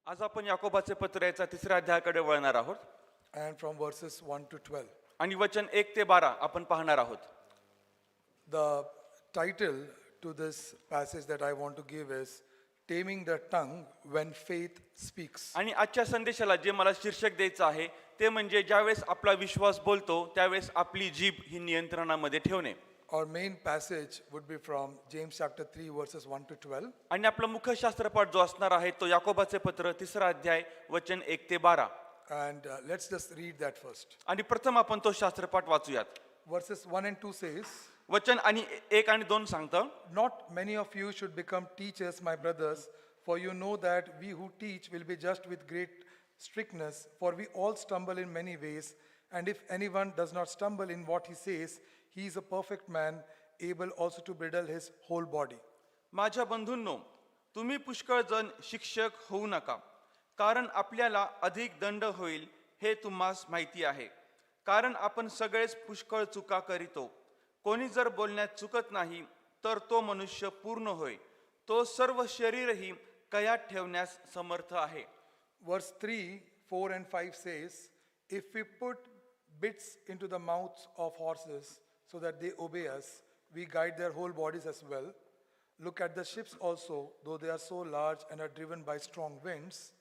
आज आपण याकोबाचे पत्र याचा तिसऱ्या अध्यायाकडे वळणार आहोत and from verses 1 to 12. आणि वचन 1 ते 12 आपण पाहणार आहोत. The title to this passage that I want to give is Taming the Tongue When Faith Speaks. आणि आजच्या संदेशाला जे मला शीर्षक द्यायचं आहे ते म्हणजे ज्यावेळेस आपला विश्वास बोलतो त्यावेळेस आपली जीभ ही नियंत्रणामध्ये ठेवणे. Our main passage would be from James chapter 3 verses 1 to 12. आणि आपला मुख्य शास्त्रपाठ जो असणार आहे तो याकोबाचे पत्र तिसरा अध्याय वचन 1 ते 12. And let's just read that first. आणि प्रथम आपण तो शास्त्रपाठ वाचूयात. Verses 1 and 2 says, वचन आणि 1 आणि 2 सांगतं, Not many of you should become teachers, my brothers, for you know that we who teach will be judged with great strictness, for we all stumble in many ways, and if anyone does not stumble in what he says, he is a perfect man, able also to bridle his whole body. माझ्या बंधूंनो, तुम्ही पुष्कळ जण शिक्षक होऊ नका, कारण आपल्याला अधिक दंड होईल हे तुम्हास माहिती आहे. कारण आपण सगळेच पुष्कळ चुका करीतो. कोणी जर बोलण्यात चुकत नाही तर तो मनुष्य पूर्ण होय, तो सर्व शरीरही कयात ठेवण्यास समर्थ आहे. Verse 3, 4 and 5 says, If we put bits into the mouths of horses so that they obey us, we guide their whole bodies as well. Look at the ships also, though they are so large and are driven by strong winds,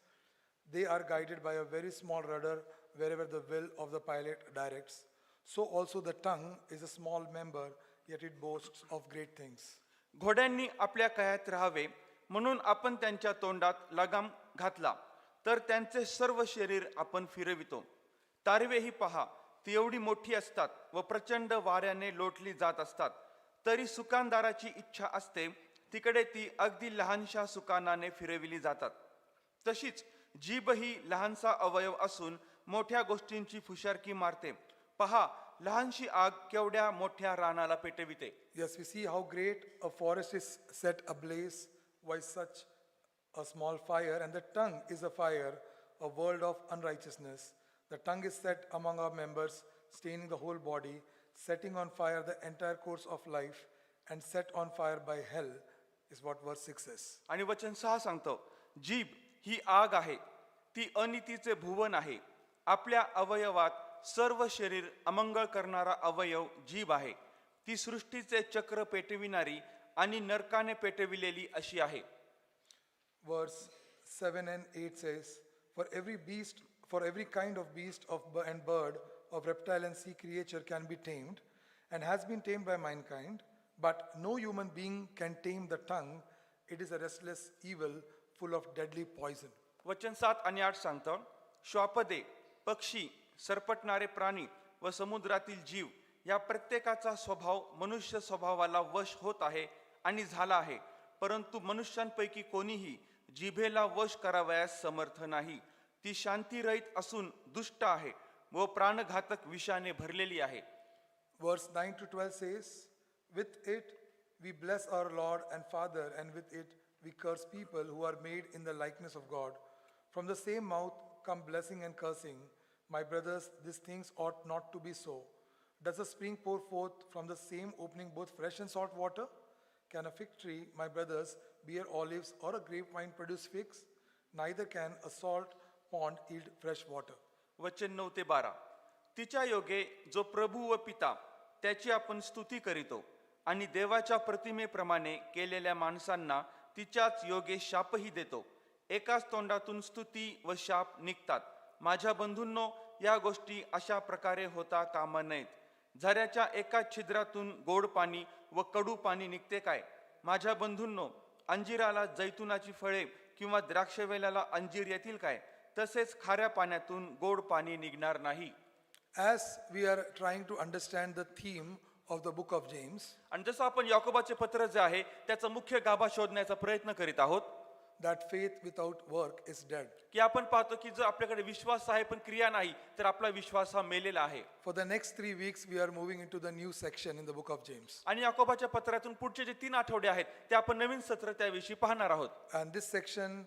they are guided by a very small rudder wherever the will of the pilot directs. So also the tongue is a small member, yet it boasts of great things. घोड्यांनी आपल्या कयात राहावे म्हणून आपण त्यांच्या तोंडात लगाम घातला तर त्यांचे सर्व शरीर आपण फिरवितो. तारवेही पहा, ती एवढी मोठी असतात व प्रचंड वाऱ्याने लोटली जात असतात, तरी सुकानदाराची इच्छा असते तिकडे ती अगदी लहानशा सुकानाने फिरविली जातात. तशीच जीभ ही लहानसा अवयव असून मोठ्या गोष्टींची फुशारकी मारते. पहा, लहानशी आग केवढ्या मोठ्या रानाला पेटविते. Yes, we see how great a forest is set ablaze by such a small fire, and the tongue is a fire, a world of unrighteousness. The tongue is set among our members, staining the whole body, setting on fire the entire course of life, and set on fire by hell, is what verse 6 says. आणि वचन 6 सांगतो, जीभ ही आग आहे, ती अनितीचे भुवन आहे. आपल्या अवयवात सर्व शरीर अमंगळ करणारा अवयव जीभ आहे. ती सृष्टीचे चक्र पेटविणारी आणि नरकाने पेटविलेली अशी आहे. Verse 7 and 8 says, For every kind of beast and bird, of reptile and sea creature can be tamed, and has been tamed by mankind, but no human being can tame the tongue. It is a restless evil, full of deadly poison. वचन 7 आणि 8 सांगतं, श्वापदे, पक्षी, सरपटणारे प्राणी व समुद्रातील जीव या प्रत्येकाचा स्वभाव मनुष्य स्वभावाला वश होत आहे आणि झाला आहे, परंतु मनुष्यांपैकी कोणीही जिभेला वश करावयास समर्थ नाही. ती शांतीरहित असून दुष्ट आहे व प्राणघातक विषाने भरलेली आहे. Verse 9 to 12 says, With it we bless our Lord and Father, and with it we curse people who are made in the likeness of God. From the same mouth come blessing and cursing. My brothers, these things ought not to be so. Does a spring pour forth from the same opening both fresh and salt water? Can a fig tree, my brothers, bear olives, or a grapevine produce figs? Neither can a salt pond yield fresh water. वचन 9 ते 12. तिच्या योगे जो प्रभू व पिता त्याची आपण स्तुती करीतो, आणि देवाच्या प्रतिमेप्रमाणे केलेल्या माणसांना तिच्याच योगे शापही देतो. एकाच तोंडातून स्तुती व शाप निघतात. माझ्या बंधूंनो, या गोष्टी अशा प्रकारे होता कामा नयेत. झऱ्याच्या एका छिद्रातून गोड पाणी व कडू पाणी निघते काय? माझ्या बंधूंनो, अंजिराला जैतुनाची फळे किंवा द्राक्षवेलाला अंजीर येतील काय? तसेच खाऱ्या पाण्यातून गोड पाणी निघणार नाही. As we are trying to understand the theme of the book of James, आणि जसं आपण याकोबाचे पत्र जे आहे त्याचा मुख्य गाभा शोधण्याचा प्रयत्न करीत आहोत, that faith without work is dead. की आपण पाहतो की जर आपल्याकडे विश्वास आहे पण क्रिया नाही तर आपला विश्वास हा मेलेला आहे. For the next 3 weeks, we are moving into the new section in the book of James. आणि याकोबाच्या पत्रातून पुढचे जे 3 आठवडे आहेत ते आपण नवीन सत्र त्याविषयी पाहणार आहोत. And this section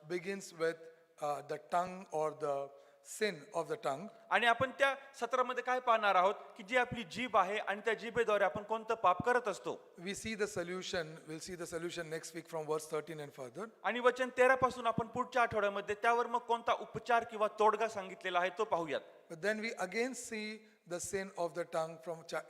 begins with the tongue or the sin of the tongue. आणि आपण त्या सत्रामध्ये काय पाहणार आहोत की जी आपली जीभ आहे आणि त्या जिभेद्वारे आपण कोणतं पाप करत असतो. We'll see the solution next week from verse 13 and further. आणि वचन 13 पासून आपण पुढच्या आठवड्यामध्ये त्यावर मग कोणता उपचार किंवा तोडगा सांगितलेला आहे तो पाहूयात. But then we again see the sin of the tongue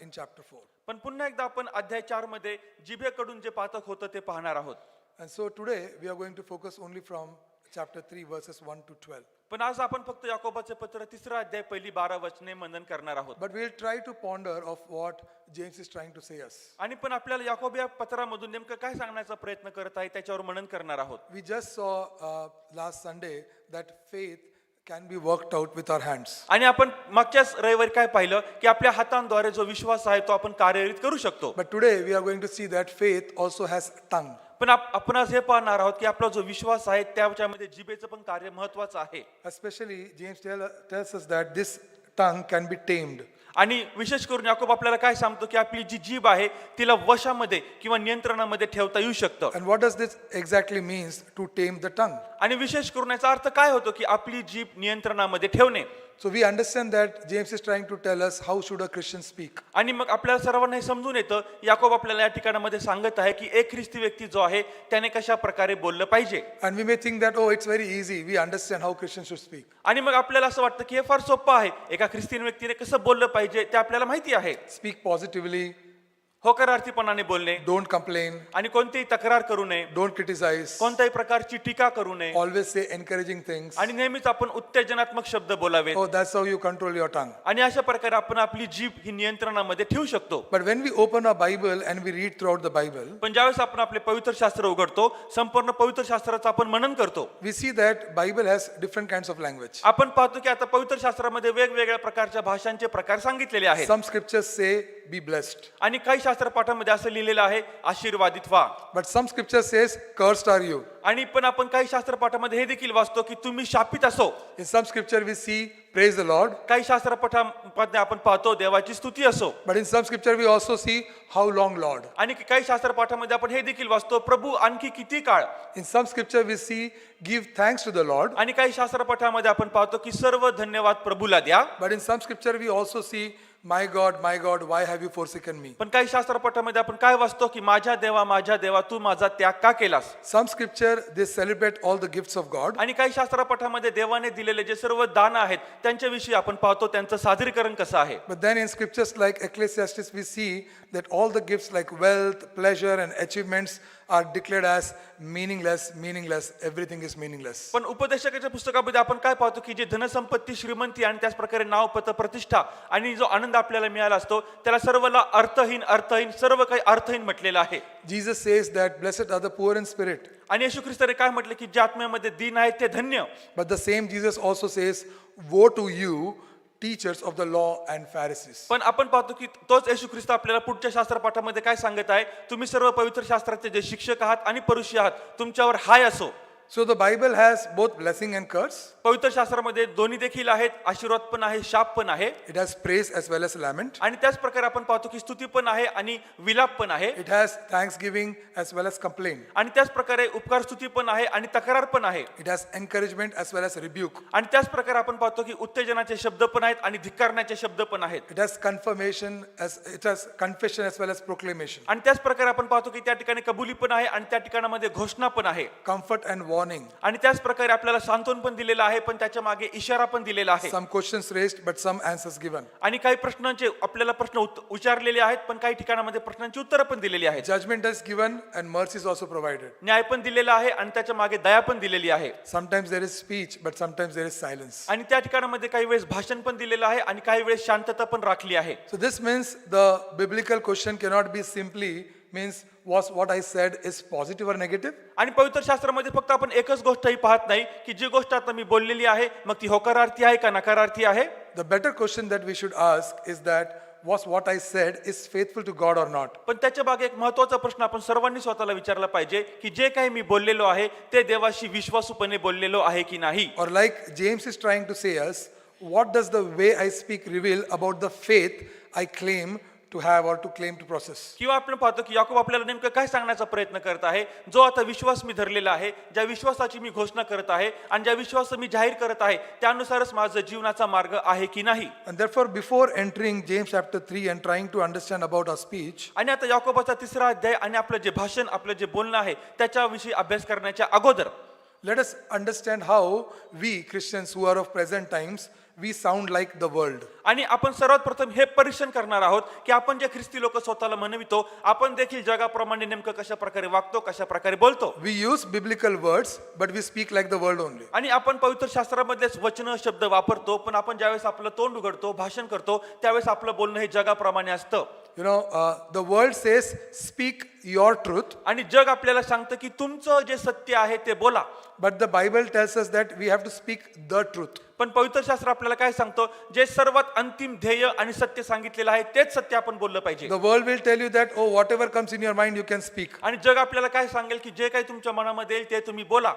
in chapter 4. पण पुन्हा एकदा आपण अध्याय 4 मध्ये जिभेकडून जे पातक होतं ते पाहणार आहोत. And so today we are going to focus only from chapter 3 verses 1 to 12. पण आज आपण फक्त याकोबाचे पत्र 3 अध्याय पहिली 12 वचने मनन करणार आहोत. But we'll try to ponder of what James is trying to say us. आणि पण आपल्याला याकोब या पत्रामधून नेमकं काय सांगण्याचा प्रयत्न करत आहे त्याच्यावर मनन करणार आहोत. We just saw last Sunday that faith can be worked out with our hands. आणि आपण मागच्याच रविवारी काय पाहिलं की आपल्या हातांद्वारे जो विश्वास आहे तो आपण कार्यरत करू शकतो. But today we are going to see that faith also has tongue. पण आपण आज हे पाहणार आहोत की आपला जो विश्वास आहे त्याच्यामध्ये जिभेचं पण कार्य महत्वाचं आहे. Especially James tells us that this tongue can be tamed. आणि विशेष करून याकोब आपल्याला काय सांगतो की आपली जी जीभ आहे तिला वशामध्ये किंवा नियंत्रणामध्ये ठेवता येऊ शकतं. And what does this exactly means to tame the tongue? आणि विशेष करून याचा अर्थ काय होतो की आपली जीभ नियंत्रणामध्ये ठेवणे. So we understand that James is trying to tell us how should a Christian speak. आणि मग आपल्याला सर्वांना हे समजून येतं याकोब आपल्याला या ठिकाणामध्ये सांगत आहे की एक ख्रिस्ती व्यक्ती जो आहे त्याने कशा प्रकारे बोललं पाहिजे. And we may think that oh it's very easy, we understand how Christians should speak. आणि मग आपल्याला असं वाटतं की हे फार सोपं आहे, एका ख्रिस्ती व्यक्तीने कसं बोललं पाहिजे ते आपल्याला माहिती आहे. Speak positively, होकारार्थीपणाने बोलणे don't complain, आणि कोणतीही तक्रार करू नये, don't criticize, कोणत्याही प्रकारची टीका करू नये always say encouraging things. आणि नेहमीच आपण उत्तेजनात्मक शब्द बोलावेत. Oh, that's how you control your tongue. आणि अशा प्रकारे आपण आपली जीभ ही नियंत्रणामध्ये ठेवू शकतो. But when we open our Bible and we read throughout the Bible, पण ज्यावेळेस आपण आपले पवित्र शास्त्र उघडतो, संपूर्ण पवित्र शास्त्राचं आपण मनन करतो, we see that Bible has different kinds of language. आपण पाहतो की आता पवित्र शास्त्रामध्ये वेगवेगळ्या प्रकारच्या भाषांचे प्रकार सांगितलेले आहेत. Some scriptures say be blessed, आणि काही शास्त्र पाठामध्ये असं लिहिलेलं आहे आशीर्वादित व्हा. but some scripture says cursed are you. आणि पण आपण काही शास्त्र पाठामध्ये हे देखील वाचतो की तुम्ही शापित असो. In some scripture we see praise the Lord, काही शास्त्र पाठामध्ये आपण पाहतो देवाची स्तुती असो. but in some scripture we also see how long Lord. आणि काही शास्त्र पाठामध्ये आपण हे देखील वाचतो प्रभू आणखी किती काळ. In some scripture we see give thanks to the Lord, आणि काही शास्त्र पाठामध्ये आपण पाहतो की सर्व धन्यवाद प्रभूला द्या. but in some scripture we also see my God, why have you forsaken me. पण काही शास्त्र पाठामध्ये आपण काय वाचतो की माझ्या देवा तू माझा त्याग का केलास. Some scripture they celebrate all the gifts of God, आणि काही शास्त्र पाठामध्ये देवाने दिलेले जे सर्व दान आहेत त्यांच्याविषयी आपण पाहतो त्यांचं सादरीकरण कसं आहे. but then in scriptures like Ecclesiastes we see that all the gifts like wealth, pleasure and achievements are declared as meaningless, everything is meaningless. पण उपदेशकाच्या पुस्तकामध्ये आपण काय पाहतो की जे धनसंपत्ती, श्रीमंती आणि त्याच प्रकारे नाव, पद, प्रतिष्ठा आणि जो आनंद आपल्याला मिळाला असतो त्याला सर्वला अर्थहीन सर्व काही अर्थहीन म्हटलेलं आहे. Jesus says that blessed are the poor in spirit, आणि येशू ख्रिस्ताने काय म्हटले की जे आत्म्यामध्ये दीन आहेत ते धन्य. but the same Jesus also says woe to you teachers of the law and Pharisees. पण आपण पाहतो की तोच येशू ख्रिस्त आपल्याला पुढच्या शास्त्र पाठामध्ये काय सांगत आहे, तुम्ही सर्व पवित्र शास्त्राचे जे शिक्षक आहात आणि परुषी आहात तुमच्यावर हाय असो. So the Bible has both blessing and curse. पवित्र शास्त्रामध्ये दोन्ही देखील आहेत, आशीर्वाद पण आहे, शाप पण आहे. It has praise as well as lament. आणि त्याच प्रकारे आपण पाहतो की स्तुती पण आहे आणि विलाप पण आहे. It has thanksgiving as well as complaint. आणि त्याच प्रकारे उपकार स्तुती पण आहे आणि तक्रार पण आहे. It has encouragement as well as rebuke. आणि त्याच प्रकारे आपण पाहतो की उत्तेजनाचे शब्द पण आहेत आणि धिक्कारण्याचे शब्द पण आहेत. It has confession as well as proclamation. आणि त्याच प्रकारे आपण पाहतो की त्या ठिकाणी कबुली पण आहे आणि त्या ठिकाणामध्ये घोषणा पण आहे. Comfort and warning. आणि त्याच प्रकारे आपल्याला सांत्वन पण दिलेलं आहे पण त्याच्या मागे इशारा पण दिलेला आहे. Some questions raised but some answers given. आणि काही प्रश्नांचे आपल्याला प्रश्न उच्चारलेले आहेत पण काही ठिकाणामध्ये प्रश्नांची उत्तरं पण दिलेली आहेत. Judgment is given and mercy is also provided. न्याय पण दिलेला आहे आणि त्याच्या मागे दया पण दिलेली आहे. Sometimes there is speech but sometimes there is silence. आणि त्या ठिकाणामध्ये काही वेळेस भाषण पण दिलेलं आहे आणि काही वेळेस शांतता पण राखली आहे. So this means the biblical question cannot be simply means was what I said is positive or negative. आणि पवित्र शास्त्रामध्ये फक्त आपण एकच गोष्ट ही पाहत नाही की जी गोष्ट आता मी बोललेली आहे मग ती होकारार्थी आहे का नकारार्थी आहे. The better question that we should ask is that was what I said is faithful to God or not. पण त्याच्या मागे एक महत्त्वाचा प्रश्न आपण सर्वांनी स्वतःला विचारला पाहिजे की जे काही मी बोललेलो आहे ते देवाशी विश्वासूपणे बोललेलो आहे की नाही. Or like James is trying to say us, what does the way I speak reveal about the faith I claim to have or to claim to possess. किंवा आपण पाहतो की याकोब आपल्याला नेमकं काय सांगण्याचा प्रयत्न करत आहे, जो आता विश्वास मी धरलेला आहे, ज्या विश्वासाची मी घोषणा करत आहे आणि ज्या विश्वास मी जाहीर करत आहे त्यानुसारच माझा जीवनाचा मार्ग आहे की नाही. And therefore, before entering James chapter 3 and trying to understand about our speech, आणि आता याकोबाचा 3रा अध्याय आणि आपलं जे भाषण, आपलं जे बोलणं आहे त्याच्याविषयी अभ्यास करण्याच्या अगोदर let us understand how we Christians who are of present times, we sound like the world. आणि आपण सर्वात प्रथम हे परीक्षण करणार आहोत की आपण जे ख्रिस्ती लोक स्वतःला म्हणवितो आपण देखील जगाप्रमाणे नेमकं कशा प्रकारे वागतो, कशा प्रकारे बोलतो. We use biblical words, but we speak like the world only. आणि आपण पवित्र शास्त्रामधलेच वचन शब्द वापरतो, पण आपण ज्यावेळेस आपलं तोंड उघडतो, भाषण करतो, त्यावेळेस आपलं बोलणं हे जगाप्रमाणे असतं. You know, the world says, speak your truth, आणि जग आपल्याला सांगतं की तुमचं जे सत्य आहे ते बोला. but the Bible tells us that we have to speak the truth. पण पवित्र शास्त्र आपल्याला काय सांगतो, जे सर्वात अंतिम ध्येय आणि सत्य सांगितलेलं आहे तेच सत्य आपण बोललं पाहिजे. The world will tell you that, oh, whatever comes in your mind, you can speak. आणि जग आपल्याला काय सांगेल की जे काही तुमच्या मनामध्ये येईल ते तुम्ही बोला.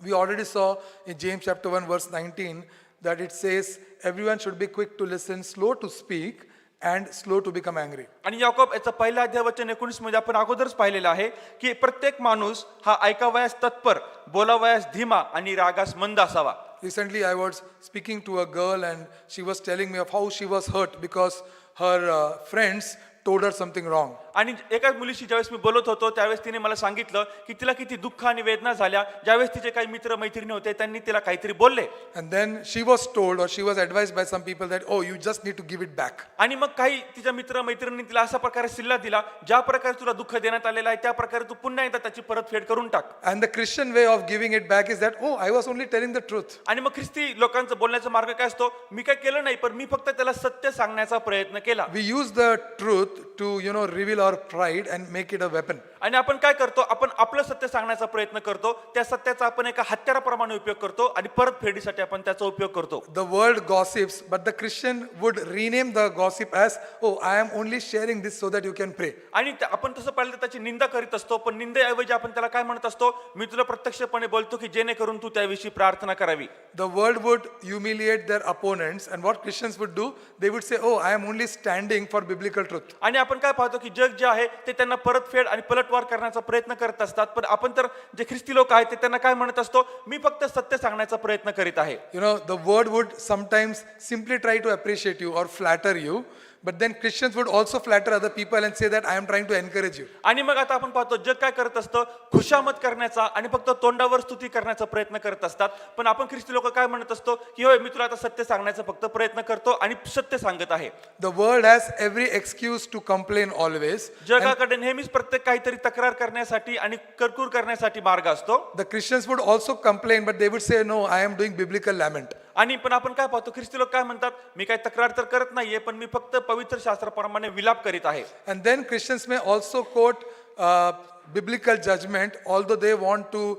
We already saw in James chapter 1 verse 19 that it says, everyone should be quick to listen, slow to speak, and slow to become angry. आणि याकोब याचा पहिला अध्याय वचन 19 मध्ये आपण अगोदरच पाहिलेलं आहे की प्रत्येक माणूस हा ऐकावयास तत्पर, बोलावयास धीमा आणि रागास मंद असावा. Recently, I was speaking to a girl and she was telling me of how she was hurt because her friends told her something wrong. आणि एका मुलीशी ज्यावेळेस मी बोलत होतो त्यावेळेस तिने मला सांगितलं की तिला किती दुःख आणि वेदना झाल्या ज्यावेळेस तिचे काही मित्र मैत्रिणी होते त्यांनी तिला काहीतरी बोलले. And then she was told or she was advised by some people that, oh, you just need to give it back. आणि मग काही तिच्या मित्र मैत्रिणींनी तिला अशा प्रकारे सल्ला दिला, ज्या प्रकारे तुला दुःख देण्यात आलेलं आहे त्या प्रकारे तू पुन्हा एकदा त्याची परतफेड करून टाक. And the Christian way of giving it back is that, oh, I was only telling the truth. आणि मग ख्रिस्ती लोकांचा बोलण्याचा मार्ग काय असतो, मी काय केलं नाही पण मी फक्त त्याला सत्य सांगण्याचा प्रयत्न केला. We use the truth to, reveal our pride and make it a weapon. आणि आपण काय करतो, आपण आपलं सत्य सांगण्याचा प्रयत्न करतो, त्या सत्याचा आपण एका हत्याराप्रमाणे उपयोग करतो आणि परतफेडीसाठी आपण त्याचा उपयोग करतो. The world gossips, but the Christian would rename the gossip as, oh, I am only sharing this so that you can pray. आणि आपण तसं पाहिलं तर त्याची निंदा करीत असतो, पण निंदेऐवजी आपण त्याला काय म्हणत असतो, मी तुला प्रत्यक्षपणे बोलतो की जेणेकरून तू त्याविषयी प्रार्थना करावी. The world would humiliate their opponents, and what Christians would do, they would say, oh, I am only standing for biblical truth. आणि आपण काय पाहतो की जग जे आहे ते त्यांना परतफेड आणि पलटवार करण्याचा प्रयत्न करत असतात, पण आपण तर जे ख्रिस्ती लोक आहेत ते त्यांना काय म्हणत असतो, मी फक्त सत्य सांगण्याचा प्रयत्न करीत आहे. The world would sometimes simply try to appreciate you or flatter you, but then Christians would also flatter other people and say that I am trying to encourage you. आणि मग आता आपण पाहतो जग काय करत असतं, खुशामत करण्याचा आणि फक्त तोंडावर स्तुती करण्याचा प्रयत्न करत असतात, पण आपण ख्रिस्ती लोक काय म्हणत असतो की होय मी तुला आता सत्य सांगण्याचा फक्त प्रयत्न करतो आणि सत्य सांगत आहे. The world has every excuse to complain always. जगाकडे नेहमीच प्रत्येक काहीतरी तक्रार करण्यासाठी आणि करकूर करण्यासाठी मार्ग असतो. The Christians would also complain, but they would say, no, I am doing biblical lament. आणि पण आपण काय पाहतो, ख्रिस्ती लोक काय म्हणतात, मी काही तक्रार तर करत नाहीये पण मी फक्त पवित्र शास्त्राप्रमाणे विलाप करीत आहे. And then Christians may also quote biblical judgment, although they want to,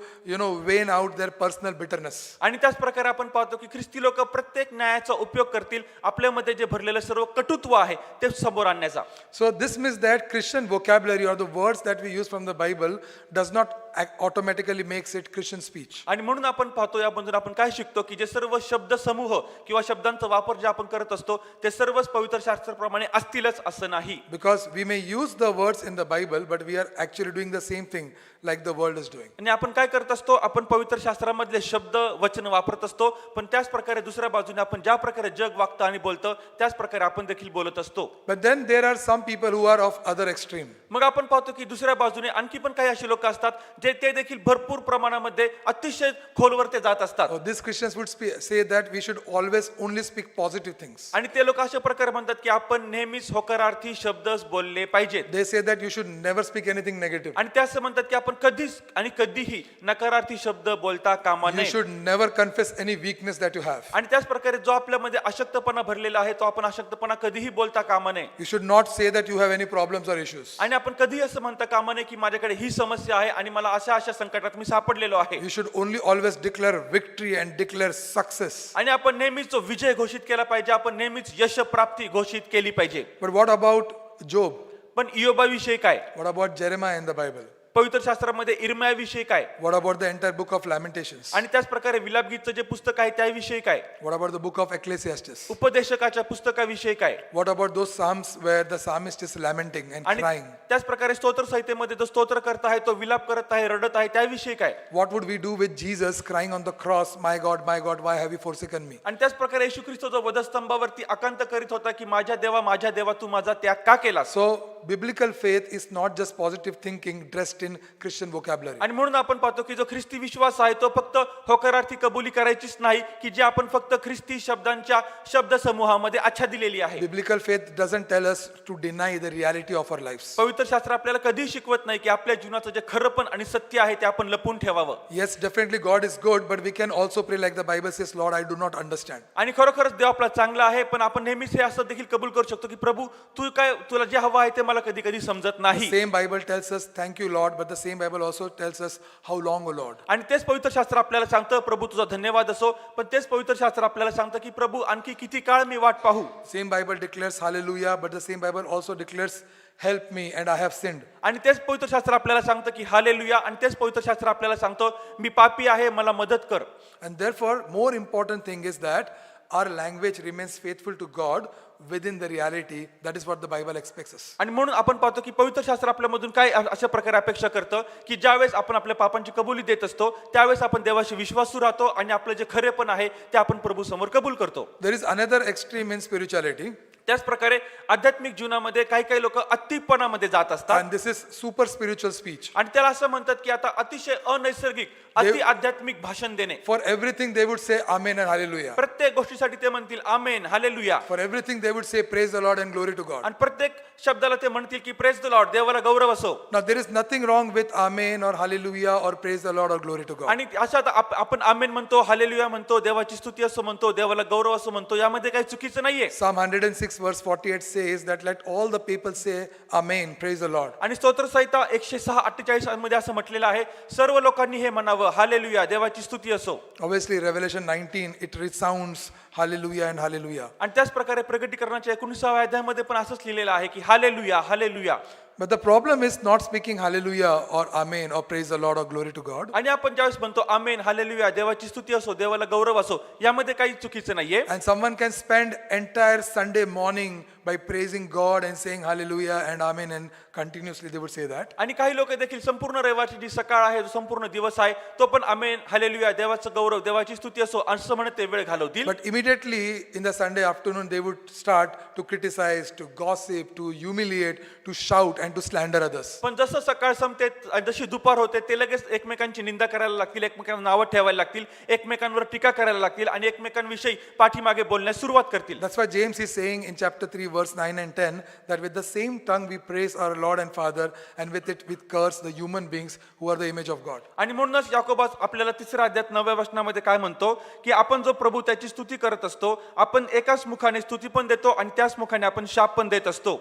wane out their personal bitterness. आणि त्याच प्रकारे आपण पाहतो की ख्रिस्ती लोक प्रत्येक न्यायाचा उपयोग करतील आपल्यामध्ये जे भरलेलं सर्व कटुत्व आहे ते समोर आणण्याचा. So this means that Christian vocabulary or the words that we use from the Bible does not automatically makes it Christian speech. आणि म्हणून आपण पाहतो यामधून आपण काय शिकतो की जे सर्व शब्द समूह किंवा शब्दांचा वापर जे आपण करत असतो ते सर्वच पवित्र शास्त्राप्रमाणे असतीलच असं नाही. Because we may use the words in the Bible, but we are actually doing the same thing like the world is doing. आणि आपण काय करत असतो, आपण पवित्र शास्त्रामधले शब्द वचन वापरत असतो, पण त्याच प्रकारे दुसऱ्या बाजूने आपण ज्या प्रकारे जग वागतं आणि बोलतं त्याच प्रकारे आपण देखील बोलत असतो. But then there are some people who are of other extreme. मग आपण पाहतो की दुसऱ्या बाजूने आणखी पण काही अशी लोक असतात जे ते देखील भरपूर प्रमाणामध्ये अतिशय खोलवर ते जात असतात. These Christians would say that we should always only speak positive things. आणि ते लोक अशा प्रकारे म्हणतात की आपण नेहमीच होकारार्थी शब्दच बोलले पाहिजेत. They say that you should never speak anything negative. आणि ते असं म्हणतात की आपण कधीच आणि कधीही नकारार्थी शब्द बोलता कामा You नये. should never confess any weakness that you have. आणि त्याच प्रकारे जो आपल्यामध्ये अशक्तपणा भरलेला आहे तो आपण अशक्तपणा कधीही बोलता कामा नये. You should not say that you have any problems or issues. आणि आपण कधी असं म्हणता कामा नये की माझ्याकडे ही समस्या आहे आणि मला अशा अशा संकटात मी सापडलेलो आहे. You should only always declare victory and declare success. आणि आपण नेहमीच विजय घोषित केला पाहिजे, आपण नेहमीच यश प्राप्ती घोषित केली पाहिजे. But what about Job? पण इयोबाविषयी काय? What about Jeremiah in the Bible? पवित्र शास्त्रामध्ये इर्म्याविषयी काय, What about the entire book of Lamentations? आणि त्याच प्रकारे विलापगीतचं जे पुस्तक आहे त्याविषयी काय, What about the book of Ecclesiastes? उपदेशकाच्या पुस्तकाविषयी काय, What about those psalms where the psalmist is lamenting and आणि crying? त्याच प्रकारे स्तोत्र संहितेमध्ये जो स्तोत्र करत आहे, तो विलाप करत आहे, रडत आहे, त्याविषयी काय, What would we do with Jesus crying on the cross, my God, why have you forsaken me? आणि त्याच प्रकारे येशू ख्रिस्त जो वधस्तंभावरती आकांत करीत होता की माझ्या देवा तू माझा त्याग का केलास. So, biblical faith is not just positive thinking dressed in Christian vocabulary. आणि म्हणून आपण पाहतो की जो ख्रिस्ती विश्वास आहे तो फक्त होकारार्थी कबुली करायचीच नाही की जे आपण फक्त ख्रिस्ती शब्दांच्या शब्दसमूहामध्ये आच्छा दिलेली आहे. Biblical faith doesn't tell us to deny the reality of our lives. पवित्र शास्त्र आपल्याला कधीही शिकवत नाही की आपल्या जीवनाचं जे खरंपण आणि सत्य आहे ते आपण लपून ठेवावं. Yes, definitely God is good, but we can also pray like the Bible says, Lord, I do not understand. आणि खरोखरच देव आपला चांगला आहे, पण आपण नेहमीच हे असं देखील कबूल करू शकतो की प्रभू तुला जे हवं आहे ते मला कधी कधी समजत नाही. Same Bible tells us, thank you, Lord, but the same Bible also tells us, how long, O Lord? आणि तेच पवित्र शास्त्र आपल्याला सांगतं प्रभू तुझा धन्यवाद असो, पण तेच पवित्र शास्त्र आपल्याला सांगतं की प्रभू आणखी किती काळ मी वाट पाहू. Same Bible declares hallelujah, but the same Bible also declares, help me and I have sinned. आणि तेच पवित्र शास्त्र आपल्याला सांगतं की हालेलुया, आणि तेच पवित्र शास्त्र आपल्याला सांगतो मी पापी आहे, मला मदत कर. And therefore, more important thing is that our language remains faithful to God within the reality. That is what the Bible expects us. आणि म्हणून आपण पाहतो की पवित्र शास्त्र आपल्यामधून काय अशा प्रकारे अपेक्षा करतं की ज्यावेळेस आपण आपल्या पापांची कबुली देत असतो त्यावेळेस आपण देवाशी विश्वासू राहतो आणि आपलं जे खरेपण आहे ते आपण प्रभू समोर कबूल करतो. There is another extreme in spirituality, त्याच प्रकारे आध्यात्मिक जीवनामध्ये काही लोक अतिपणामध्ये जात असतात and this is super spiritual speech. आणि त्याला असं म्हणतात की आता अतिशय अनैसर्गिक अति आध्यात्मिक भाषण देणे. For everything they would say amen and hallelujah. प्रत्येक गोष्टीसाठी ते म्हणतील amen hallelujah, For everything they would say praise the Lord and glory to God. आणि प्रत्येक शब्दाला ते म्हणतील की प्रेज द लॉर्ड, देवाला गौरव असो. Now there is nothing wrong with amen or hallelujah or praise the Lord or glory to God. आणि असं आता आपण आमेन म्हणतो, हालेलुया म्हणतो, देवाची स्तुती असं म्हणतो, देवाला गौरव असं म्हणतो, यामध्ये काही चुकीचं नाहीये. Psalm 106 verse 48 says that let all the people say amen, praise the Lord. आणि स्तोत्र संहिता 106:48 मध्ये असं म्हटलेलं आहे, सर्व लोकांनी हे म्हणावं हालेलुया, देवाची स्तुती असो. Obviously Revelation 19 it resounds hallelujah and hallelujah. आणि त्याच प्रकारे प्रकटीकरणाच्या 19व्या अध्यायामध्ये पण असंच लिहिलेलं आहे की hallelujah hallelujah. But the problem is not speaking hallelujah or amen or praise the Lord or glory to God. आणि आपण ज्यावेळेस म्हणतो आमेन हालेलुया, देवाची स्तुती असो, देवाला गौरव असो, यामध्ये काही चुकीचं नाहीये. And someone can spend entire Sunday morning by praising God and saying hallelujah and amen, and continuously they would say that. आणि काही लोक देखील संपूर्ण रविवारची जी सकाळ आहे, जो संपूर्ण दिवस आहे, तो पण आमेन हालेलुया, देवाचं गौरव, देवाची स्तुती असो असं म्हणत ते वेळ घालवतील. But immediately in the Sunday afternoon they would start to criticize, to gossip, to humiliate, to shout and to slander others. पण जसं सकाळ संपते, जशी दुपार होते, ते लगेच एकमेकांची निंदा करायला लागतील, एकमेकांना नावं ठेवायला लागतील, एकमेकांवर टीका करायला लागतील आणि एकमेकांविषयी पाठीमागे बोलण्यास सुरुवात करतील. That's why James is saying in chapter 3 verse 9 and 10 that with the same tongue we praise our Lord and Father, and with it we curse the human beings who are the image of God. आणि म्हणूनच याकोबास आपल्याला 3ऱ्या अध्यायात 9व्या वचनामध्ये काय म्हणतो की आपण जो प्रभू त्याची स्तुती करत असतो, आपण एकाच मुखाने स्तुती पण देतो आणि त्याच मुखाने आपण शाप पण देत असतो.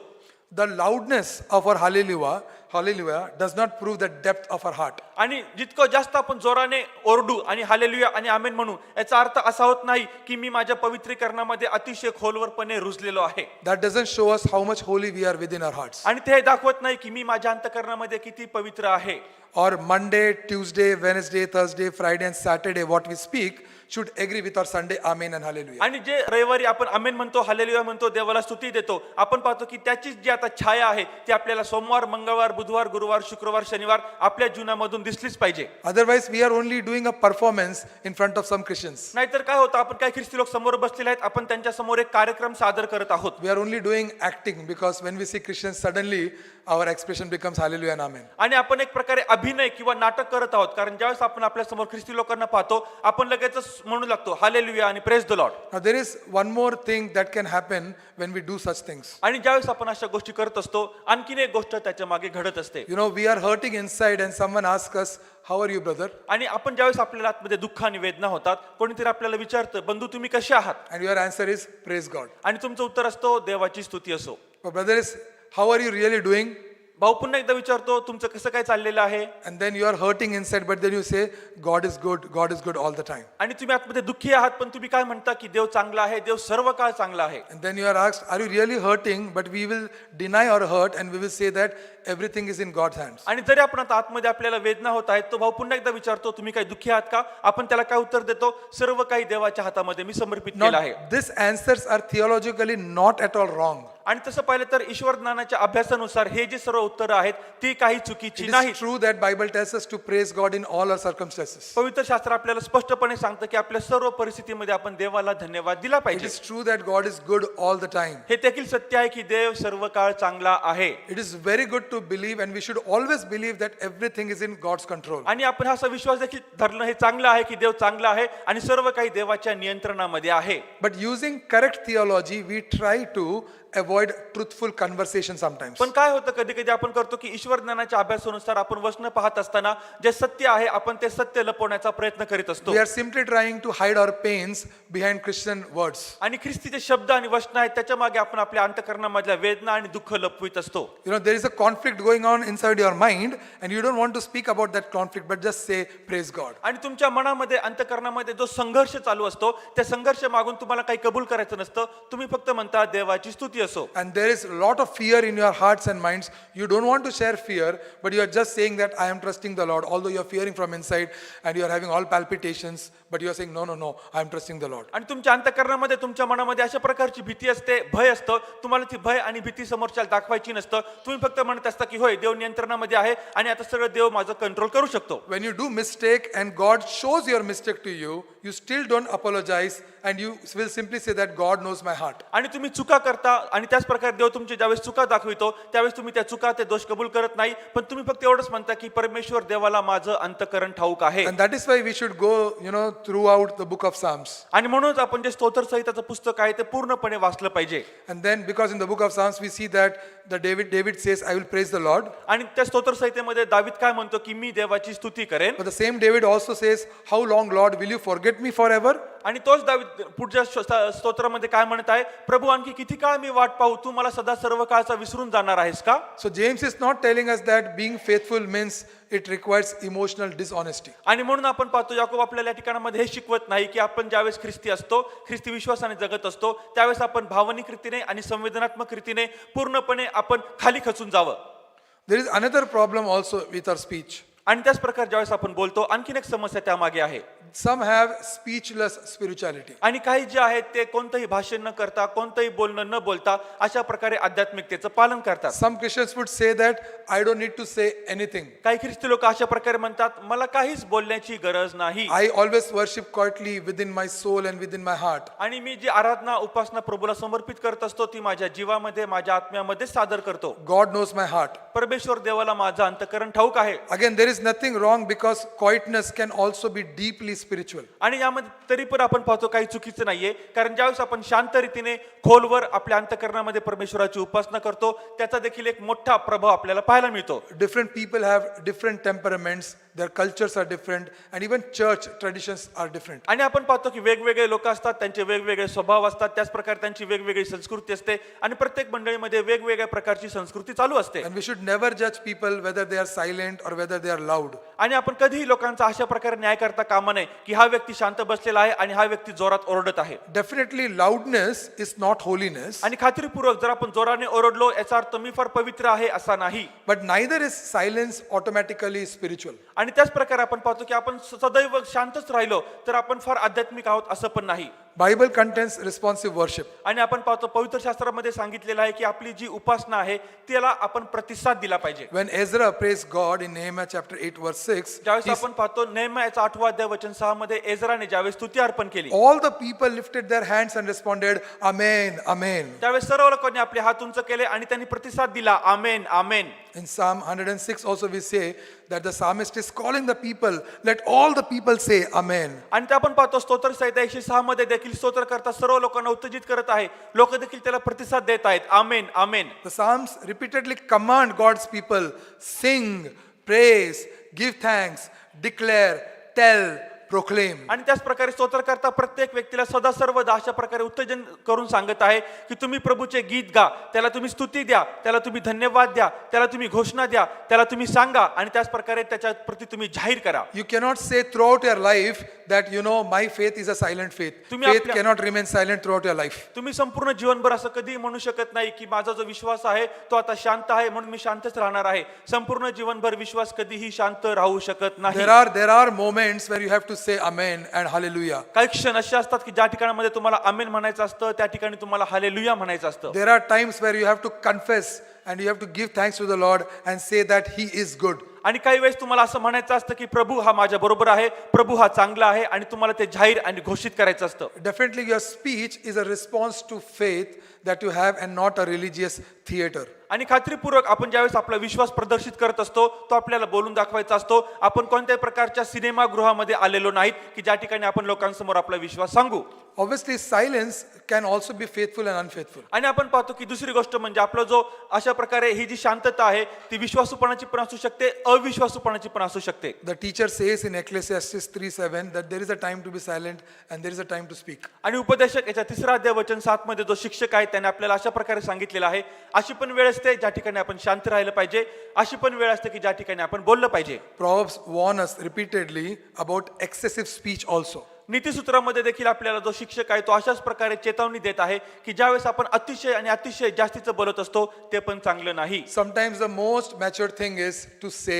The loudness of our hallelujah does not prove the depth of our heart. आणि जितकं जास्त आपण जोराने ओरडू आणि हालेलुया आणि आमेन म्हणू, याचा अर्थ असा होत नाही की मी माझ्या पवित्रीकरणामध्ये अतिशय खोलवरपणे रुजलेलो आहे. That doesn't show us how much holy we are within our hearts. आणि ते दाखवत नाही की मी माझ्या अंतःकरणामध्ये किती पवित्र आहे. Or Monday, Tuesday, Wednesday, Thursday, Friday and Saturday what we speak should agree with our Sunday amen and hallelujah. आणि जे रविवारी आपण आमेन म्हणतो, हालेलुया म्हणतो, देवाला स्तुती देतो, आपण पाहतो की त्याची जी आता छाया आहे ती आपल्याला सोमवार, मंगळवार, बुधवार, गुरुवार, शुक्रवार, शनिवार आपल्या जीवनामधून दिसलीच पाहिजे. Otherwise we are only doing a performance in front of some Christians. नाहीतर काय होतं, आपण काही ख्रिस्ती लोक समोर बसलेले आहेत, आपण त्यांच्या समोर एक कार्यक्रम सादर करत आहोत. We are only doing acting because when we see Christians suddenly our expression becomes hallelujah and amen. आणि आपण एक प्रकारे अभिनय किंवा नाटक करत आहोत, कारण ज्यावेळेस आपण आपल्या समोर ख्रिस्ती लोकांना पाहतो आपण लगेच म्हणू लागतो हालेलुया आणि praise the Lord. Now there is one more thing that can happen when we do such things. आणि ज्यावेळेस आपण अशा गोष्टी करत असतो, आणखीन एक गोष्ट त्याच्या मागे घडत असते. You know, we are hurting inside and someone asks us, how are you brother? आणि आपण ज्यावेळेस आपल्याला आतमध्ये दुःख आणि वेदना होतात, कोणीतरी आपल्याला विचारतं बंधू तुम्ही कसे आहात, And your answer is praise God. आणि तुमचं उत्तर असतो देवाची स्तुती असो. But brother is, how are you really doing? भाऊ पुन्हा एकदा विचारतो, तुमचं कसं काय चाललेलं आहे? And then you are hurting inside, but then you say, God is good all the time. आणि तुम्ही आतमध्ये दुःखी आहात, पण तुम्ही काय म्हणता की देव चांगला आहे, देव सर्व काळ चांगला आहे. And then you are asked, are you really hurting? But we will deny our hurt and we will say that everything is in God's hands. आणि जरी आपण आता आतमध्ये आपल्याला वेदना होत आहेत, तो भाऊ पुन्हा एकदा विचारतो, तुम्ही काय दुःखी आहात का? आपण त्याला काय उत्तर देतो? सर्व काही देवाच्या हातामध्ये मी समर्पित केलं Now, आहे. these answers are theologically not at all wrong. आणि तसं पाहिलं तर ईश्वर ज्ञानाच्या अभ्यासानुसार हे जे सर्व उत्तरं आहेत ती काही चुकीची It नाहीत. is true that Bible tells us to praise God in all our circumstances. पवित्र शास्त्र आपल्याला स्पष्टपणे सांगतं की आपल्या सर्व परिस्थितीमध्ये आपण देवाला धन्यवाद दिला It पाहिजे. is true that God is good all the time. हे देखील सत्य आहे की देव सर्व काळ चांगला आहे. It is very good to believe, and we should always believe that everything is in God's control. आणि आपण हा असा विश्वास देखील धरणं हे चांगलं आहे की देव चांगला आहे आणि सर्व काही देवाच्या नियंत्रणामध्ये आहे. But using correct theology, we try to avoid truthful conversation sometimes. पण काय होतं, कधी कधी आपण करतो की ईश्वर ज्ञानाच्या अभ्यासानुसार आपण वचन पाहत असताना जे सत्य आहे आपण ते सत्य लपवण्याचा प्रयत्न करीत असतो. We are simply trying to hide our pains behind Christian words. आणि ख्रिस्तीचे शब्द आणि वचन आहेत त्याच्या मागे आपण आपल्या अंतःकरणामधल्या वेदना आणि दुःख लपवित असतो. You know, there is a conflict going on inside your mind, and you don't want to speak about that conflict, but just say, praise God. आणि तुमच्या मनामध्ये अंतःकरणामध्ये जो संघर्ष चालू असतो त्या संघर्ष मागून तुम्हाला काही कबूल करायचं नसतं, तुम्ही फक्त म्हणता देवाची स्तुती असो. And there is a lot of fear in your hearts and minds. You don't want to share fear, but you are just saying that I am trusting the Lord, although you are fearing from inside and you are having all palpitations, but you are saying, no, I am trusting the Lord. आणि तुमच्या अंतःकरणामध्ये तुमच्या मनामध्ये अशा प्रकारची भीती असते, भय असतं, तुम्हाला ती भय आणि भीती समोरच्याला दाखवायची नसतं. तुम्ही फक्त म्हणत असता की होय देव नियंत्रणामध्ये आहे आणि आता सगळं देव माझं कंट्रोल करू शकतो. When you do mistake and God shows your mistake to you, you still don't apologize and you will simply say that God knows my heart. आणि तुम्ही चुका करता आणि त्याच प्रकारे देव तुमची ज्यावेळेस चुका दाखवितो त्यावेळेस तुम्ही त्या चुका ते दोष कबूल करत नाही, पण तुम्ही फक्त एवढंच म्हणता की परमेश्वर देवाला माझं अंतःकरण ठाऊक आहे. And that is why we should go, throughout the book of Psalms. आणि म्हणूनच आपण जे स्तोत्र संहिताचं पुस्तक आहे ते पूर्णपणे वाचलं पाहिजे. And then because in the book of Psalms we see that David says, I will praise the Lord. आणि त्या स्तोत्र संहितेमध्ये दावीद काय म्हणतो की मी देवाची स्तुती करेन. But the same David also says, how long, Lord, will you forget me forever? आणि तोच दावीद पुढच्या स्तोत्रामध्ये काय म्हणत आहे, प्रभू आणखी किती काळ मी वाट पाहू, तू मला सदा सर्व काळचा विसरून जाणार आहेस का? So James is not telling us that being faithful means it requires emotional dishonesty. आणि म्हणून आपण पाहतो याकोब आपल्याला या ठिकाणामध्ये हे शिकवत नाही की आपण ज्यावेळेस ख्रिस्ती असतो, ख्रिस्ती विश्वासाने जगत असतो, त्यावेळेस आपण भावनिक रीतीने आणि संवेदनात्मक रीतीने पूर्णपणे आपण खाली खचून जावं. There is another problem also with our speech. आणि त्याच प्रकारे ज्यावेळेस आपण बोलतो आणखीन एक समस्या त्यामागे आहे. Some have speechless spirituality. आणि काही जे आहेत ते कोणतंही भाषण न करता, कोणतंही बोलणं न बोलता अशा प्रकारे आध्यात्मिकतेचं पालन करतात. Some Christians would say that I don't need to say anything. काही ख्रिस्ती लोक अशा प्रकारे म्हणतात मला काहीच बोलण्याची गरज नाही. I always worship quietly within my soul and within my heart. आणि मी जी आराधना उपासना प्रभूला समर्पित करत असतो ती माझ्या जीवामध्ये माझ्या आत्म्यामध्ये सादर करतो. God knows my heart. परमेश्वर देवाला माझं अंतःकरण ठाऊक आहे. Again, there is nothing wrong because quietness can also be deeply spiritual. आणि यामध्ये तरी पण आपण पाहतो काही चुकीचं नाहीये, कारण ज्यावेळेस आपण शांत रीतीने खोलवर आपल्या अंतःकरणामध्ये परमेश्वराची उपासना करतो त्याचा देखील एक मोठा प्रभाव आपल्याला पाहायला मिळतो. Different people have different temperaments, their cultures are different, and even church traditions are different. आणि आपण पाहतो की वेगवेगळे लोक असतात, त्यांचे वेगवेगळे स्वभाव असतात, त्याच प्रकारे त्यांची वेगवेगळी संस्कृती असते आणि प्रत्येक मंडळीमध्ये वेगवेगळ्या प्रकारची संस्कृती चालू असते. And we should never judge people whether they are silent or whether they are loud. आणि आपण कधीही लोकांचा अशा प्रकारे न्याय करता कामा नये की हा व्यक्ती शांत बसलेला आहे आणि हा व्यक्ती जोरात ओरडत आहे. Definitely loudness is not holiness, आणि खात्रीपूर्वक जर आपण जोराने ओरडलो याचा अर्थ मी फार पवित्र आहे असा नाही. but neither is silence automatically spiritual. आणि त्याच प्रकारे आपण पाहतो की आपण सदैव शांतच राहिलो तर आपण फार आध्यात्मिक आहोत असं पण नाही. Bible contains responsive worship. आणि आपण पाहतो पवित्र शास्त्रामध्ये सांगितलेलं आहे की आपली जी उपासना आहे त्याला आपण प्रतिसाद दिला पाहिजे. When Ezra praised God in Nehemiah chapter 8 verse 6, ज्यावेळेस आपण पाहतो नेहम्याचा 8वा अध्याय वचन 6 मध्ये एजराने ज्यावेळेस स्तुती अर्पण केली all the people lifted their hands and responded, Amen, Amen. त्यावेळेस सर्व लोकांनी आपले हात उंच केले आणि त्यांनी प्रतिसाद दिला, आमेन आमेन. In Psalm 106 also we say that the psalmist is calling the people, let all the people say Amen. आणि ते आपण पाहतो स्तोत्र संहिता 106 मध्ये देखील स्तोत्र करता सर्व लोकांना उत्तेजित करत आहे, लोक देखील त्याला प्रतिसाद देत आहेत, आमेन आमेन. The Psalms repeatedly command God's people, sing, praise, give thanks, declare, tell, proclaim. आणि त्याच प्रकारे स्तोत्रकर्ता प्रत्येक व्यक्तीला सदा सर्वदा अशा प्रकारे उत्तेजन करून सांगत आहे की तुम्ही प्रभूचे गीत गा, त्याला तुम्ही स्तुती द्या, त्याला तुम्ही धन्यवाद द्या, त्याला तुम्ही घोषणा द्या, त्याला तुम्ही सांगा आणि त्याच प्रकारे त्याच्या प्रती तुम्ही जाहीर करा. You cannot say throughout your life that, my faith is a silent faith. तुम्ही Faith आपल्या- cannot remain silent throughout your life. तुम्ही संपूर्ण जीवनभर असं कधी म्हणू शकत नाही की माझा जो विश्वास आहे तो आता शांत आहे म्हणून मी शांतच राहणार आहे. संपूर्ण जीवनभर विश्वास कधीही शांत राहू शकत नाही. There are moments where you have to say amen and hallelujah. काही क्षण असे असतात की ज्या ठिकाणामध्ये तुम्हाला आमेन म्हणायचं असतं, त्या ठिकाणी तुम्हाला हालेलुया म्हणायचं असतं. There are times where you have to confess and you have to give thanks to the Lord and say that He is good. आणि काही वेळेस तुम्हाला असं म्हणायचं असतं की प्रभू हा माझ्या बरोबर आहे, प्रभू हा चांगला आहे आणि तुम्हाला ते जाहीर आणि घोषित करायचं असतं. Definitely your speech is a response to faith that you have and not a religious theater. आणि खात्रीपूर्वक आपण ज्यावेळेस आपला विश्वास प्रदर्शित करत असतो तो आपल्याला बोलून दाखवायचा असतो. आपण कोणत्याही प्रकारच्या सिनेमागृहामध्ये आलेलो नाहीत की ज्या ठिकाणी आपण लोकांसमोर आपला विश्वास सांगू. Obviously, silence can also be faithful and unfaithful. आणि आपण पाहतो की दुसरी गोष्ट म्हणजे आपला जो अशा प्रकारे ही जी शांतता आहे ती विश्वासूपणाची पण असू शकते, अविश्वासूपणाची पण असू शकते. The teacher says in Ecclesiastes 3:7 that there is a time to be silent and there is a time to speak. आणि उपदेशक याच्या 3 अध्याय वचन 7 मध्ये जो शिक्षक आहे त्याने आपल्याला अशा प्रकारे सांगितलेलं आहे, अशी पण वेळ असते ज्या ठिकाणी आपण शांत राहिलं पाहिजे, अशी पण वेळ असते की ज्या ठिकाणी आपण बोललं पाहिजे. Proverbs warn us repeatedly about excessive speech also. नीतिसूत्रामध्ये देखील आपल्याला जो शिक्षक आहे तो अशाच प्रकारे चेतावणी देत आहे की ज्यावेळेस आपण अतिशय आणि अतिशय जास्तीचं बोलत असतो ते पण चांगलं नाही. Sometimes the most mature thing is to say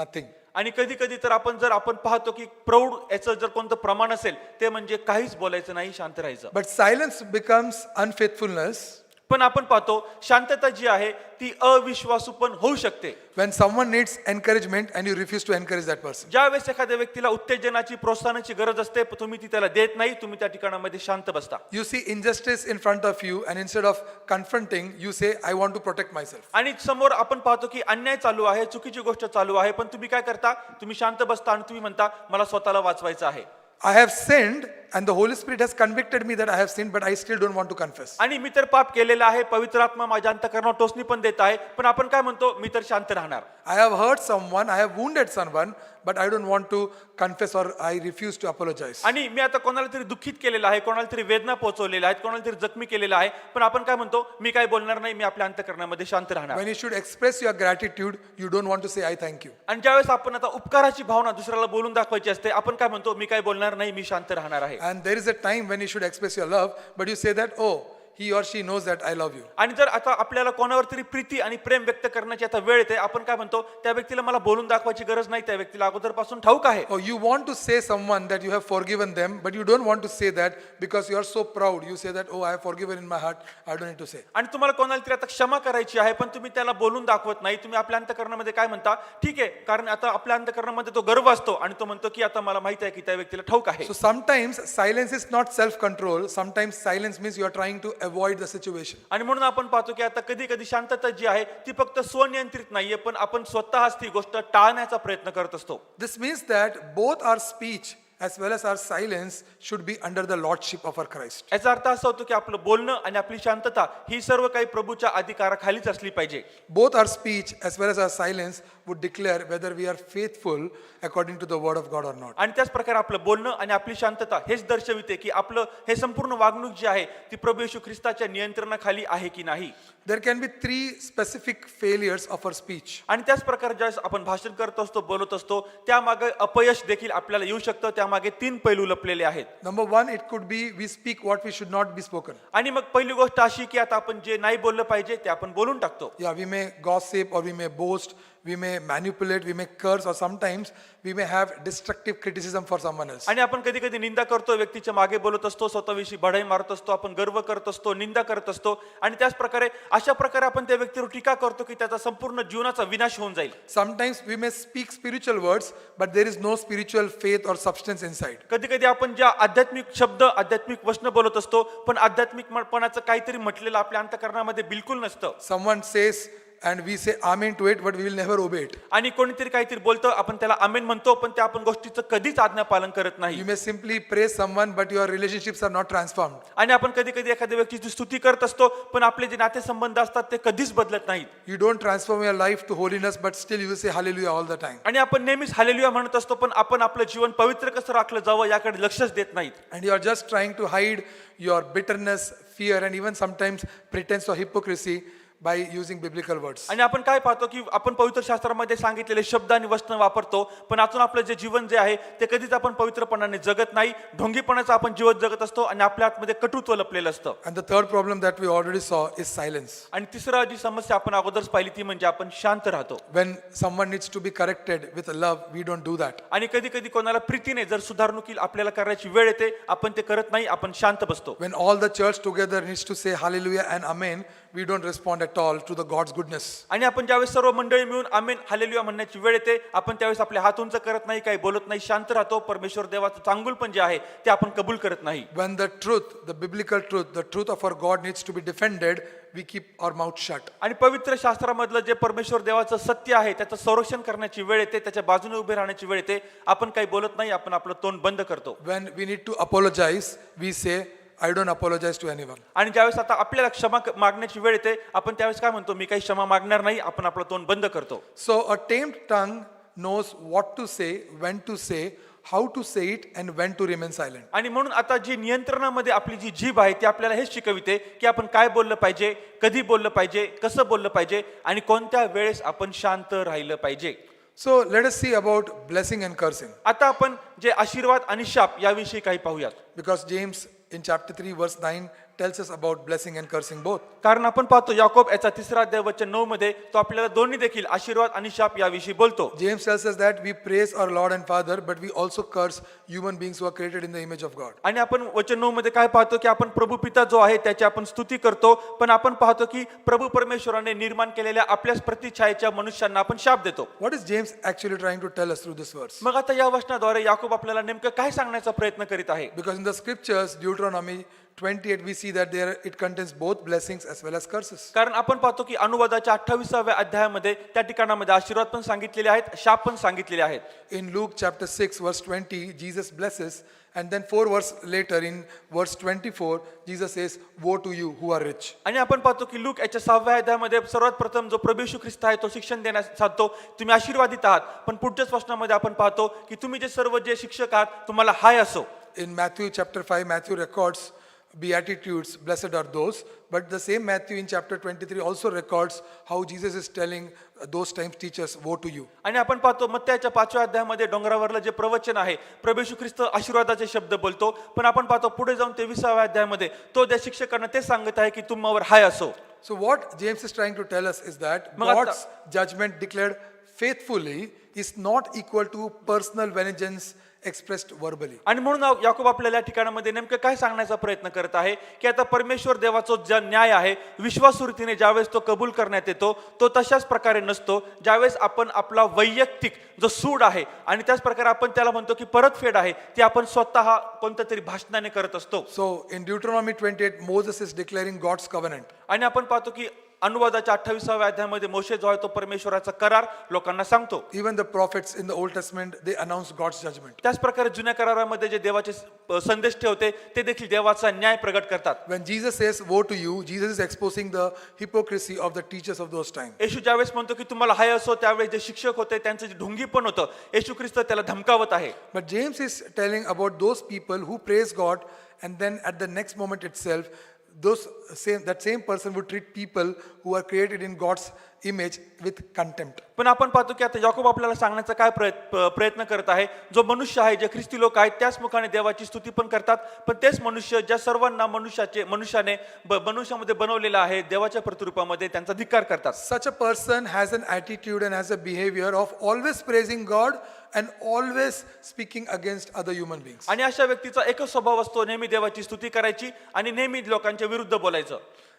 nothing. आणि कधी कधी तर जर आपण पाहतो की प्रौढ याचं जर कोणतं प्रमाण असेल ते म्हणजे काहीच बोलायचं नाही, शांत राहायचं. But silence becomes unfaithfulness पण आपण पाहतो शांतता जी आहे ती अविश्वासू पण होऊ शकते. when someone needs encouragement and you refuse to encourage that person. ज्यावेळेस एखाद्या व्यक्तीला उत्तेजनाची प्रोत्साहनाची गरज असते पण तुम्ही ती त्याला देत नाही, तुम्ही त्या ठिकाणामध्ये शांत बसता. You see injustice in front of you and instead of confronting, you say, I want to protect myself. आणि समोर आपण पाहतो की अन्याय चालू आहे, चुकीची गोष्ट चालू आहे, पण तुम्ही काय करता, तुम्ही शांत बसता आणि तुम्ही म्हणता मला स्वतःला वाचवायचं आहे. I have sinned and the Holy Spirit has convicted me that I have sinned, but I still don't want to confess. आणि मी तर पाप केलेलं आहे, पवित्र आत्मा माझ्या अंतःकरणावर टोचणी पण देत आहे, पण आपण काय म्हणतो, मी तर शांत राहणार. I have hurt someone, I have wounded someone, but I don't want to confess or I refuse to apologize. आणि मी आता कोणाला तरी दुःखित केलेलं आहे, कोणाला तरी वेदना पोहोचवलेल्या आहेत, कोणाला तरी जखमी केलेलं आहे, पण आपण काय म्हणतो, मी काय बोलणार नाही, मी आपल्या अंतःकरणामध्ये शांत राहणार. When you should express your gratitude, you don't want to say, I thank you. आणि ज्यावेळेस आपण आता उपकाराची भावना दुसऱ्याला बोलून दाखवायची असते, आपण काय म्हणतो, मी काय बोलणार नाही, मी शांत राहणार आहे. And there is a time when you should express your love, but you say that, oh, he or she knows that I love you. आणि जर आता आपल्याला कोणावर तरी प्रीती आणि प्रेम व्यक्त करण्याची आता वेळ येते, आपण काय म्हणतो, त्या व्यक्तीला मला बोलून दाखवायची गरज नाही, त्या व्यक्तीला अगोदरपासून ठाऊक आहे. Oh, you want to say someone that you have forgiven them, but you don't want to say that because you are so proud. You say that, oh, I have forgiven in my heart. I don't need to say. आणि तुम्हाला कोणाला तरी आता क्षमा करायची आहे, पण तुम्ही त्याला बोलून दाखवत नाही. तुम्ही आपल्या अंतःकरणामध्ये काय म्हणता, ठीक आहे, कारण आता आपल्या अंतःकरणामध्ये तो गर्व असतो आणि तो म्हणतो की आता मला माहिती आहे की त्या व्यक्तीला ठाऊक आहे. So sometimes silence is not self-control. Sometimes silence means you are trying to avoid the situation. आणि म्हणून आपण पाहतो की आता कधी कधी शांतता जी आहे ती फक्त स्वनियंत्रित नाहीये, पण आपण स्वतःच ती गोष्ट टाळण्याचा प्रयत्न करत असतो. This means that both our speech as well as our silence should be under the lordship of our Christ. याचा अर्थ असा होतो की आपलं बोलणं आणि आपली शांतता ही सर्व काही प्रभूच्या अधिकाराखालीच असली पाहिजे. Both our speech as well as our silence would declare whether we are faithful according to the word of God or not. आणि त्याच प्रकारे आपलं बोलणं आणि आपली शांतता हेच दर्शविते की आपलं हे संपूर्ण वागणूक जी आहे ती प्रभू येशू ख्रिस्ताच्या नियंत्रणाखाली आहे की नाही. There can be 3 specific failures of our speech. आणि त्याच प्रकारे ज्यावेळेस आपण भाषण करत असतो, बोलत असतो, त्यामागे अपयश देखील आपल्याला येऊ शकतं. त्यामागे 3 पैलू लपलेले आहेत. Number 1, it could be we speak what we should not be spoken. आणि मग पहिली गोष्ट अशी की आता आपण जे नाही बोललं पाहिजे ते आपण बोलून टाकतो. Yeah, we may gossip or we may boast, we may manipulate, we may curse, or sometimes we may have destructive criticism for someone else. आणि आपण कधी कधी निंदा करतो, व्यक्तीच्या मागे बोलत असतो, स्वतःविषयी बढाई मारत असतो, आपण गर्व करत असतो, निंदा करत असतो आणि त्याच प्रकारे अशा प्रकारे आपण त्या व्यक्तीवर टीका करतो की त्याचा संपूर्ण जीवनाचा विनाश होऊन जाईल. Sometimes we may speak spiritual words, but there is no spiritual faith or substance inside. कधी कधी आपण ज्या आध्यात्मिक शब्द, आध्यात्मिक वचन बोलत असतो, पण आध्यात्मिकपणाचं काहीतरी म्हटलेलं आपल्या अंतःकरणामध्ये बिलकुल नसतं. Someone says and we say amen to it, but we will never obey it. आणि कोणीतरी काहीतरी बोलतो, आपण त्याला आमेन म्हणतो, पण त्या आपण गोष्टीचं कधीच आज्ञापालन करत नाही. You may simply praise someone, but your relationships are not transformed. आणि आपण कधी कधी एखाद्या व्यक्तीची स्तुती करत असतो, पण आपले जे नातेसंबंध असतात ते कधीच बदलत नाहीत. You don't transform your life to holiness, but still you will say hallelujah all the time. आणि आपण नेहमीच हालेलुया म्हणत असतो, पण आपण आपलं जीवन पवित्र कसं राखलं जावं याकडे लक्षच देत नाहीत. And you are just trying to hide your bitterness, fear, and even sometimes pretense or hypocrisy by using biblical words. आणि आपण काय पाहतो की आपण पवित्र शास्त्रामध्ये सांगितलेले शब्द आणि वचन वापरतो, पण अजून आपलं जे जीवन जे आहे ते कधीच आपण पवित्रपणाने जगत नाही. ढोंगीपणाचं आपण जीवन जगत असतो आणि आपल्या आतमध्ये कटुत्व लपलेलं असतं. And the third problem that we already saw is silence. आणि तिसरा जी समस्या आपण अगोदरच पाहिली ती म्हणजे आपण शांत राहतो. When someone needs to be corrected with love, we don't do that. आणि कधी कधी कोणाला प्रीतीने जर सुधारणुकी आपल्याला करायची वेळ येते, आपण ते करत नाही, आपण शांत बसतो. When all the church together needs to say hallelujah and amen, we don't respond at all to the God's goodness. आणि आपण ज्यावेळेस सर्व मंडळी मिळून आमेन हालेलुया म्हणण्याची वेळ येते, आपण त्यावेळेस आपले हात उंच करत नाही, काही बोलत नाही, शांत राहतो. परमेश्वर देवाचं चांगुलपण जे आहे ते आपण कबूल करत नाही. When the truth, the biblical truth, the truth of our God needs to be defended, we keep our mouth shut. आणि पवित्र शास्त्रामधलं जे परमेश्वर देवाचं सत्य आहे त्याचं संरक्षण करण्याची वेळ येते, त्याच्या बाजूने उभे राहण्याची वेळ येते, आपण काही बोलत नाही, आपण आपलं तोंड बंद करतो. When we need to apologize, we say, I don't apologize to anyone. आणि ज्यावेळेस आता आपल्याला क्षमा मागण्याची वेळ येते, आपण त्यावेळेस काय म्हणतो, मी काही क्षमा मागणार नाही, आपण आपलं तोंड बंद करतो. So a tamed tongue knows what to say, when to say, how to say it, and when to remain silent. आणि म्हणून आता जी नियंत्रणामध्ये आपली जी जीभ आहे ती आपल्याला हेच शिकविते की आपण काय बोललं पाहिजे, कधी बोललं पाहिजे, कसं बोललं पाहिजे आणि कोणत्या वेळेस आपण शांत राहिलं पाहिजे. So let us see about blessing and cursing. आता आपण जे आशीर्वाद आणि शाप याविषयी काही पाहूयात. Because James in chapter 3 verse 9 tells us about blessing and cursing both. कारण आपण पाहतो याकोब याचा 3 अध्याय वचन 9 मध्ये तो आपल्याला दोन्ही देखील आशीर्वाद आणि शाप याविषयी बोलतो. James tells us that we praise our Lord and Father, but we also curse human beings who are created in the image of God. आणि आपण वचन 9 मध्ये काय पाहतो की आपण प्रभू पिता जो आहे त्याची आपण स्तुती करतो, पण आपण पाहतो की प्रभू परमेश्वराने निर्माण केलेल्या आपल्याच प्रतिछायेच्या मनुष्यांना आपण शाप देतो. What is James actually trying to tell us through this verse? मग आता या वचनाद्वारे याकोब आपल्याला नेमकं काय सांगण्याचा प्रयत्न करीत आहे? Because in the scriptures, Deuteronomy 28, we see that there it contains both blessings as well as curses. कारण आपण पाहतो की अनुवादाच्या 28व्या अध्यायामध्ये त्या ठिकाणामध्ये आशीर्वाद पण सांगितलेले आहेत, शाप पण सांगितलेले आहेत. In Luke chapter 6 verse 20, Jesus blesses, and then 4 verse later in verse 24, Jesus says, woe to you who are rich. आणि आपण पाहतो की लूक याच्या 6व्या अध्यायामध्ये सर्वात प्रथम जो प्रभू येशू ख्रिस्त आहे तो शिक्षण देण्यास सांगतो, तुम्ही आशीर्वादित आहात. पण पुढच्याच वचनामध्ये आपण पाहतो की तुम्ही जे सर्व जे शिक्षक आहात तुम्हाला हाय असो. In Matthew chapter 5, Matthew records beatitudes, blessed are those, but the same Matthew in chapter 23 also records how Jesus is telling those times teachers, woe to you. आणि आपण पाहतो मत्थ्याच्या 5व्या अध्यायामध्ये डोंगरावरलं जे प्रवचन आहे प्रभू येशू ख्रिस्त आशीर्वादाचे शब्द बोलतो, पण आपण पाहतो पुढे जाऊन 23व्या अध्यायामध्ये तो त्या शिक्षकांना ते सांगत आहे की तुम्हावर हाय असो. So what James is trying to tell us is that मग आता- God's judgment declared faithfully is not equal to personal vengeance expressed verbally. आणि म्हणून याकोब आपल्याला या ठिकाणामध्ये नेमकं काय सांगण्याचा प्रयत्न करत आहे की आता परमेश्वर देवाचा जो न्याय आहे विश्वासू रीतीने ज्यावेळेस तो कबूल करण्यात येतो तो तशाच प्रकारे नसतो ज्यावेळेस आपण आपला वैयक्तिक जो सूड आहे आणि त्याच प्रकारे आपण त्याला म्हणतो की परतफेड आहे ती आपण स्वतः कोणत्या तरी भाषणाने करत असतो. So in Deuteronomy 28, Moses is declaring God's covenant. आणि आपण पाहतो की अनुवादाच्या 28व्या अध्यायामध्ये मोशे जो आहे तो परमेश्वराचा करार लोकांना सांगतो. Even the prophets in the Old Testament, they announce God's judgment. त्याच प्रकारे जुन्या करारामध्ये जे देवाचे संदेश ठेवते ते देखील देवाचा न्याय प्रगट करतात. When Jesus says woe to you, Jesus is exposing the hypocrisy of the teachers of those times. येशू ज्यावेळेस म्हणतो की तुम्हाला हाय असो त्यावेळेस जे शिक्षक होते त्यांचं जे ढोंगी पण होतं येशू ख्रिस्त त्याला धमकावत आहे. But James is telling about those people who praise God and then at the next moment itself, that same person would treat people who are created in God's image with contempt. पण आपण पाहतो की आता याकोब आपल्याला सांगण्याचा काय प्रयत्न करत आहे, जो मनुष्य आहे जे ख्रिस्ती लोक आहेत त्याच मुखाने देवाची स्तुती पण करतात, पण तेच मनुष्य ज्या सर्वांना मनुष्याने मनुष्यामध्ये बनवलेला आहे देवाच्या प्रतिरूपामध्ये त्यांचा धिक्कार करतात. Such a person has an attitude and has a behavior of always praising God and always speaking against other human beings. आणि अशा व्यक्तीचा एकच स्वभाव असतो, नेहमी देवाची स्तुती करायची आणि नेहमी लोकांच्या विरुद्ध बोलायचं.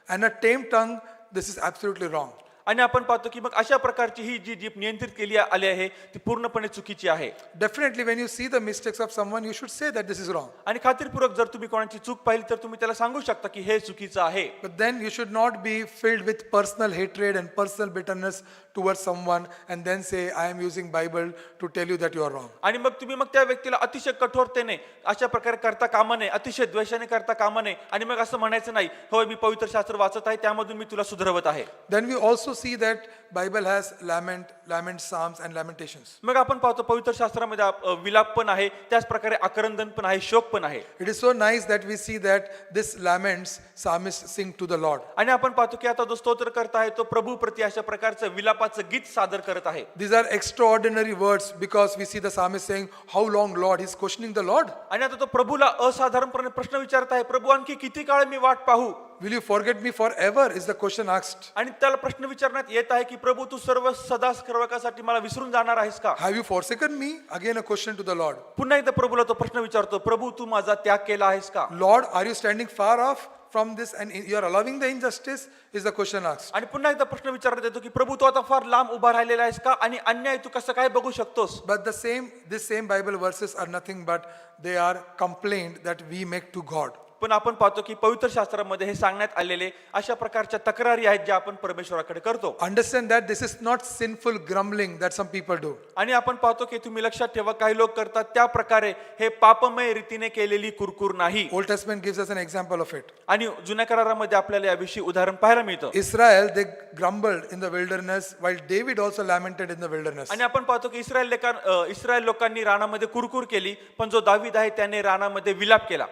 And a tamed tongue, this is absolutely wrong. आणि आपण पाहतो की मग अशा प्रकारची ही जी जीभ नियंत्रित केली आली आहे ती पूर्णपणे चुकीची आहे. Definitely, when you see the mistakes of someone, you should say that this is wrong. आणि खात्रीपूर्वक जर तुम्ही कोणाची चूक पाहिली तर तुम्ही त्याला सांगू शकता की हे चुकीचं आहे. But then you should not be filled with personal hatred and personal bitterness towards someone and then say, I am using Bible to tell you that you are wrong. आणि मग तुम्ही मग त्या व्यक्तीला अतिशय कठोरतेने अशा प्रकारे करता कामा नये, अतिशय द्वेषाने करता कामा नये आणि मग असं म्हणायचं नाही, होय मी पवित्र शास्त्र वाचत आहे त्यामधून मी तुला सुधरवत आहे. Then we also see that Bible has lament, psalms and lamentations. मग आपण पाहतो पवित्र शास्त्रामध्ये विलाप पण आहे, त्याच प्रकारे आक्रंदन पण आहे, शोक पण आहे. It is so nice that we see that this laments psalmists sing to the Lord. आणि आपण पाहतो की आता जो स्तोत्र करता आहे तो प्रभू प्रती अशा प्रकारचं विलापाचं गीत सादर करत आहे. These are extraordinary words because we see the psalmist saying, how long Lord? He's questioning the Lord. आणि आता तो प्रभूला असाधारणपणे प्रश्न विचारत आहे, प्रभू आणखी किती काळ मी वाट पाहू? Will you forget me forever is the question asked. आणि त्याला प्रश्न विचारण्यात येत आहे की प्रभू तू सर्व सदा सर्वकासाठी मला विसरून जाणार आहेस का? Have you forsaken me? Again a question to the Lord. पुन्हा एकदा प्रभूला तो प्रश्न विचारतो, प्रभू तू माझा त्याग केला आहेस का? Lord, are you standing far off from this and you are allowing the injustice is the question asked. आणि पुन्हा एकदा प्रश्न विचारण्यात येतो की प्रभू तू आता फार लांब उभा राहिलेला आहेस का आणि अन्याय तू कसं काय बघू शकतोस? But these same Bible verses are nothing but they are complaint that we make to God. पण आपण पाहतो की पवित्र शास्त्रामध्ये हे सांगण्यात आलेले अशा प्रकारच्या तक्रारी आहेत ज्या आपण परमेश्वराकडे करतो. Understand that this is not sinful grumbling that some people do. आणि आपण पाहतो की तुम्ही लक्षात ठेवा काही लोक करतात त्या प्रकारे हे पापमय रीतीने केलेली कुरकुर नाही. Old Testament gives us an example of it. आणि जुन्या करारामध्ये आपल्याला याविषयी उदाहरण पाहायला मिळतं. Israel, they grumbled in the wilderness while David also lamented in the wilderness. आणि आपण पाहतो की इस्रायल लोकांनी रानामध्ये कुरकुर केली, पण जो दावीद आहे त्याने रानामध्ये विलाप केला.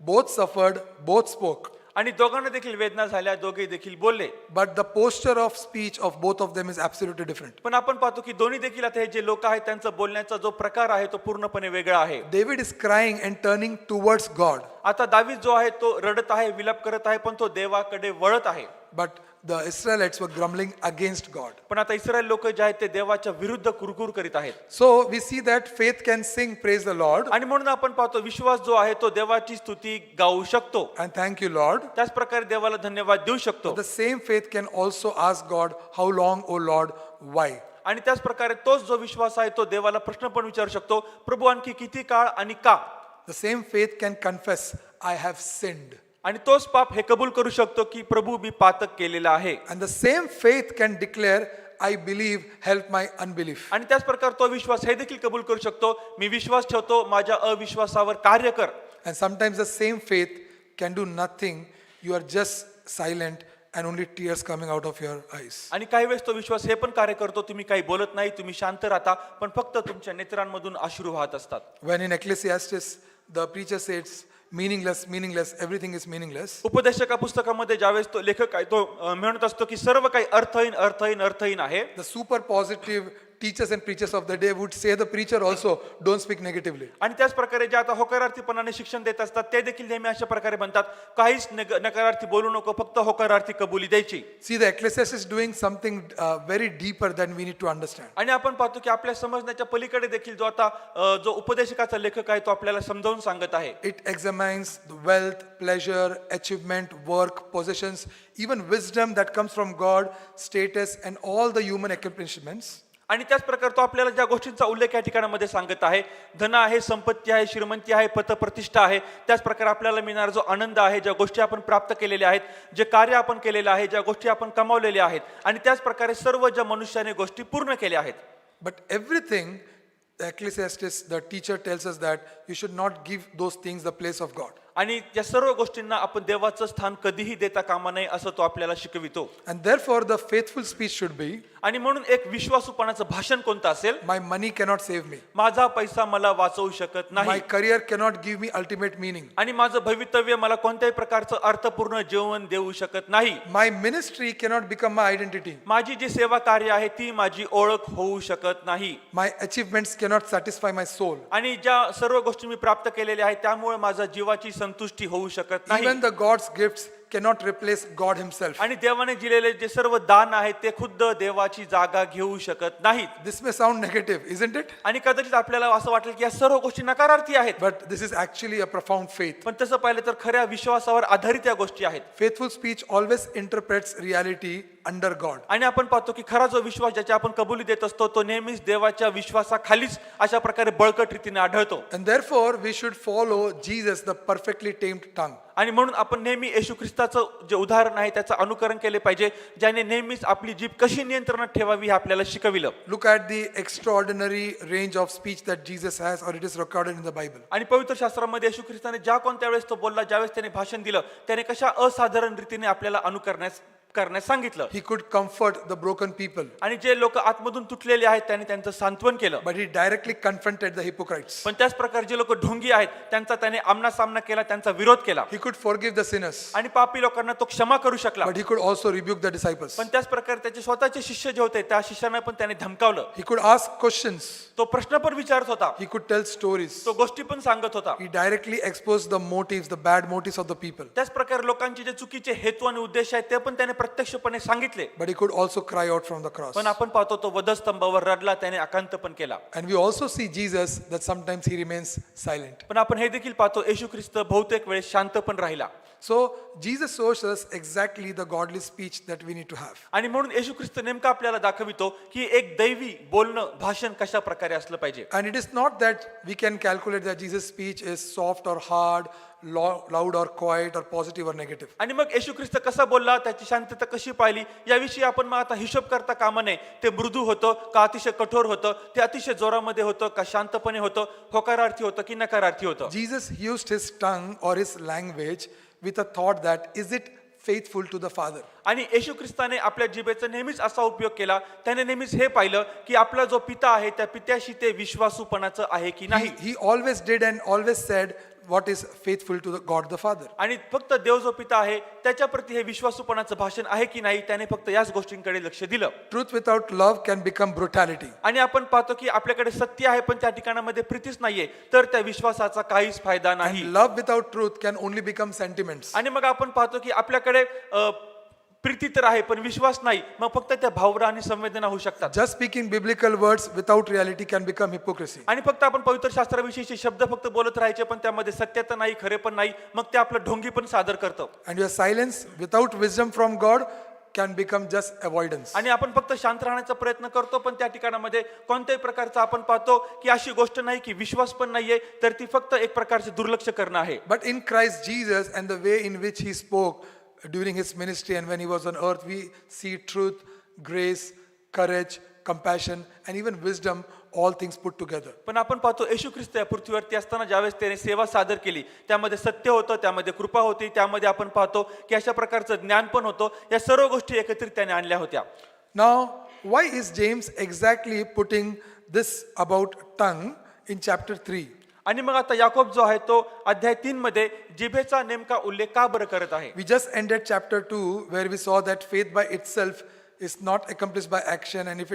Both suffered, both spoke. आणि दोघांना देखील वेदना झाल्या, दोघे देखील बोलले. But the posture of speech of both of them is absolutely different. पण आपण पाहतो की दोन्ही देखील आता हे जे लोक आहेत त्यांचा बोलण्याचा जो प्रकार आहे तो पूर्णपणे वेगळा आहे. David is crying and turning towards God. आता दावीद जो आहे तो रडत आहे, विलाप करत आहे, पण तो देवाकडे वळत आहे. But the Israelites were grumbling against God. पण आता इस्रायल लोक जे आहेत ते देवाच्या विरुद्ध कुरकुर करीत आहेत. So we see that faith can sing praise the Lord. आणि म्हणून आपण पाहतो विश्वास जो आहे तो देवाची स्तुती गाऊ शकतो. And thank you, Lord. त्याच प्रकारे देवाला धन्यवाद देऊ शकतो. The same faith can also ask God, how long, O Lord, why? आणि त्याच प्रकारे तोच जो विश्वास आहे तो देवाला प्रश्न पण विचारू शकतो, प्रभू आणखी किती काळ आणि का? The same faith can confess, I have sinned. आणि तोच पाप हे कबूल करू शकतो की प्रभू मी पातक केलेला आहे. And the same faith can declare, I believe, help my unbelief. आणि त्याच प्रकारे तो विश्वास हे देखील कबूल करू शकतो, मी विश्वास ठेवतो, माझ्या अविश्वासावर कार्य कर. And sometimes the same faith can do nothing. You are just silent and only tears coming out of your eyes. आणि काही वेळेस तो विश्वास हे पण कार्य करतो, तुम्ही काही बोलत नाही, तुम्ही शांत राहता, पण फक्त तुमच्या नेत्रांमधून अश्रू वाहत असतात. When in Ecclesiastes, the preacher says, meaningless, everything is meaningless. उपदेशका पुस्तकामध्ये ज्यावेळेस तो लेखक आहे तो म्हणत असतो की सर्व काही अर्थहीन आहे. The super positive teachers and preachers of the day would say the preacher also, don't speak negatively. आणि त्याच प्रकारे जे आता होकारार्थीपणाने शिक्षण देत असतात ते देखील नेहमी अशा प्रकारे म्हणतात, काहीच नकारार्थी बोलू नको, फक्त होकारार्थी कबुली द्यायची. See, the Ecclesiastes is doing something very deeper than we need to understand. आणि आपण पाहतो की आपल्या समजण्याच्या पलीकडे देखील जो आता जो उपदेशकाचा लेखक आहे तो आपल्याला समजावून सांगत आहे. It examines the wealth, pleasure, achievement, work, possessions, even wisdom that comes from God, status, and all the human accomplishments. आणि त्याच प्रकारे तो आपल्याला ज्या गोष्टींचा उल्लेख या ठिकाणामध्ये सांगत आहे, धन आहे, संपत्ती आहे, श्रीमंती आहे, पतप्रतिष्ठा आहे, त्याच प्रकारे आपल्याला मिळणारा जो आनंद आहे, ज्या गोष्टी आपण प्राप्त केलेल्या आहेत, जे कार्य आपण केलेलं आहे, ज्या गोष्टी आपण कमावलेल्या आहेत, आणि त्याच प्रकारे सर्व ज्या मनुष्याने गोष्टी पूर्ण केल्या आहेत. But everything, the Ecclesiastes, the teacher tells us that you should not give those things the place of God. आणि या सर्व गोष्टींना आपण देवाचं स्थान कधीही देता कामा नये असं तो आपल्याला शिकवितो. And therefore the faithful speech should be, आणि म्हणून एक विश्वासूपणाचं भाषण कोणतं असेल? my money cannot save me. माझा पैसा मला वाचवू शकत My नाही, career cannot give me ultimate meaning. आणि माझं भवितव्य मला कोणत्याही प्रकारचं अर्थपूर्ण जीवन देऊ शकत नाही. My ministry cannot become my identity. माझी जी सेवा कार्य आहे ती माझी ओळख होऊ शकत नाही. My achievements cannot satisfy my soul. आणि ज्या सर्व गोष्टी मी प्राप्त केलेल्या आहेत त्यामुळे माझा जीवाची संतुष्टी होऊ शकत नाही. Even the God's gifts cannot replace God himself. आणि देवाने दिलेले जे सर्व दान आहेत ते खुद्द देवाची जागा घेऊ शकत नाहीत. This may sound negative, isn't it? आणि कदाचित आपल्याला असं वाटेल की या सर्व गोष्टी नकारार्थी आहेत, But this is actually a profound faith. पण तसं पाहिलं तर खऱ्या विश्वासावर आधारित या गोष्टी आहेत. Faithful speech always interprets reality under God. आणि आपण पाहतो की खरा जो विश्वास ज्याची आपण कबुली देत असतो तो नेहमीच देवाच्या विश्वासाखालीच अशा प्रकारे बळकट रीतीने आढळतो. And therefore, we should follow Jesus, the perfectly tamed tongue. आणि म्हणून आपण नेहमी येशू ख्रिस्ताचं जे उदाहरण आहे त्याचं अनुकरण केले पाहिजे, ज्याने नेहमीच आपली जीभ कशी नियंत्रणात ठेवावी हे आपल्याला शिकविलं. Look at the extraordinary range of speech that Jesus has, or it is recorded in the Bible. आणि पवित्र शास्त्रामध्ये येशू ख्रिस्ताने ज्या कोणत्या वेळेस तो बोलला, ज्यावेळेस त्याने भाषण दिलं, त्याने कशा असाधारण रीतीने आपल्याला करण्यास सांगितलं. He could comfort the broken people, आणि जे लोक आतमधून तुटलेले आहेत त्यांनी त्यांचं सांत्वन केलं. but he directly confronted the hypocrites. पण त्याच प्रकारे जे लोक ढोंगी आहेत त्यांचा त्याने आमना सामना केला, त्यांचा विरोध केला. He could forgive the sinners, आणि पापी लोकांना तो क्षमा करू शकला. but he could also rebuke the disciples. पण त्याच प्रकारे त्याचे स्वतःचे शिष्य जे होते त्या शिष्यांना पण त्याने धमकावलं. He could ask questions. तो प्रश्न पण विचारत होता, He could tell stories. तो गोष्टी पण सांगत होता. He directly exposed the motives, the bad motives of the people. त्याच प्रकारे लोकांचे जे चुकीचे हेतू आणि उद्देश आहेत ते पण त्याने प्रत्यक्षपणे सांगितले. But he could also cry out from the cross. पण आपण पाहतो तो वधस्तंभावर रडला, त्याने आकांत पण केला. And we also see Jesus that sometimes he remains silent. पण आपण हे देखील पाहतो येशू ख्रिस्त बहुतेक वेळेस शांत पण राहिला. So Jesus shows us exactly the godly speech that we need to have. आणि म्हणून येशू ख्रिस्त नेमका आपल्याला दाखवितो की एक दैवी बोलणं भाषण कशा प्रकारे असलं पाहिजे. And it is not that we can calculate that Jesus' speech is soft or hard, loud or quiet or positive or negative. आणि मग येशू ख्रिस्त कसा बोलला, त्याची शांतता कशी पाहिली याविषयी आपण मग आता हिशोब करता कामा नये. ते मृदू होतं का अतिशय कठोर होतं, ते अतिशय जोरामध्ये होतं का शांतपणे होतं, होकारार्थी होतं की नकारार्थी होतं. Jesus used his tongue or his language with a thought that is it faithful to the Father. आणि येशू ख्रिस्ताने आपल्या जिभेचा नेहमीच असा उपयोग केला, त्याने नेहमीच हे पाहिलं की आपला जो पिता आहे त्या पित्याशी ते विश्वासूपणाचं आहे की नाही. He always did and always said what is faithful to the God the Father. आणि फक्त देव जो पिता आहे त्याच्या प्रती हे विश्वासूपणाचं भाषण आहे की नाही, त्याने फक्त याच गोष्टींकडे लक्ष दिलं. Truth without love can become brutality. आणि आपण पाहतो की आपल्याकडे सत्य आहे पण त्या ठिकाणामध्ये प्रीतीच नाहीये, तर त्या विश्वासाचा काहीच फायदा नाही. And love without truth can only become sentiments. आणि मग आपण पाहतो की आपल्याकडे प्रीती तर आहे पण विश्वास नाही, मग फक्त त्या भावना आणि संवेदना होऊ शकतात. Just speaking biblical words without reality can become hypocrisy. आणि फक्त आपण पवित्र शास्त्राविषयीचे शब्द फक्त बोलत राहायचे पण त्यामध्ये सत्यता नाही, खरे पण नाही, मग ते आपलं ढोंगी पण सादर करतं. And your silence without wisdom from God can become just avoidance. आणि आपण फक्त शांत राहण्याचा प्रयत्न करतो पण त्या ठिकाणामध्ये कोणत्याही प्रकारचा आपण पाहतो की अशी गोष्ट नाही की विश्वास पण नाहीये, तर ती फक्त एक प्रकारचे दुर्लक्ष करणं आहे. But in Christ Jesus and the way in which he spoke during his ministry and when he was on earth, we see truth, grace, courage, compassion and even wisdom, all things put together. पण आपण पाहतो येशू ख्रिस्त या पृथ्वीवरती असताना ज्यावेळेस त्याने सेवा सादर केली त्यामध्ये सत्य होतं, त्यामध्ये कृपा होती, त्यामध्ये आपण पाहतो की अशा प्रकारचं ज्ञान पण होतं. या सर्व गोष्टी एकत्रित त्याने आणल्या होत्या. Now, why is James exactly putting this about tongue in chapter 3? आणि मग आता याकोब जो आहे तो अध्याय 3 मध्ये जिभेचा नेमका उल्लेख का बरं करत आहे? We just ended chapter 2 where we saw that faith by itself is not accomplished by action, and if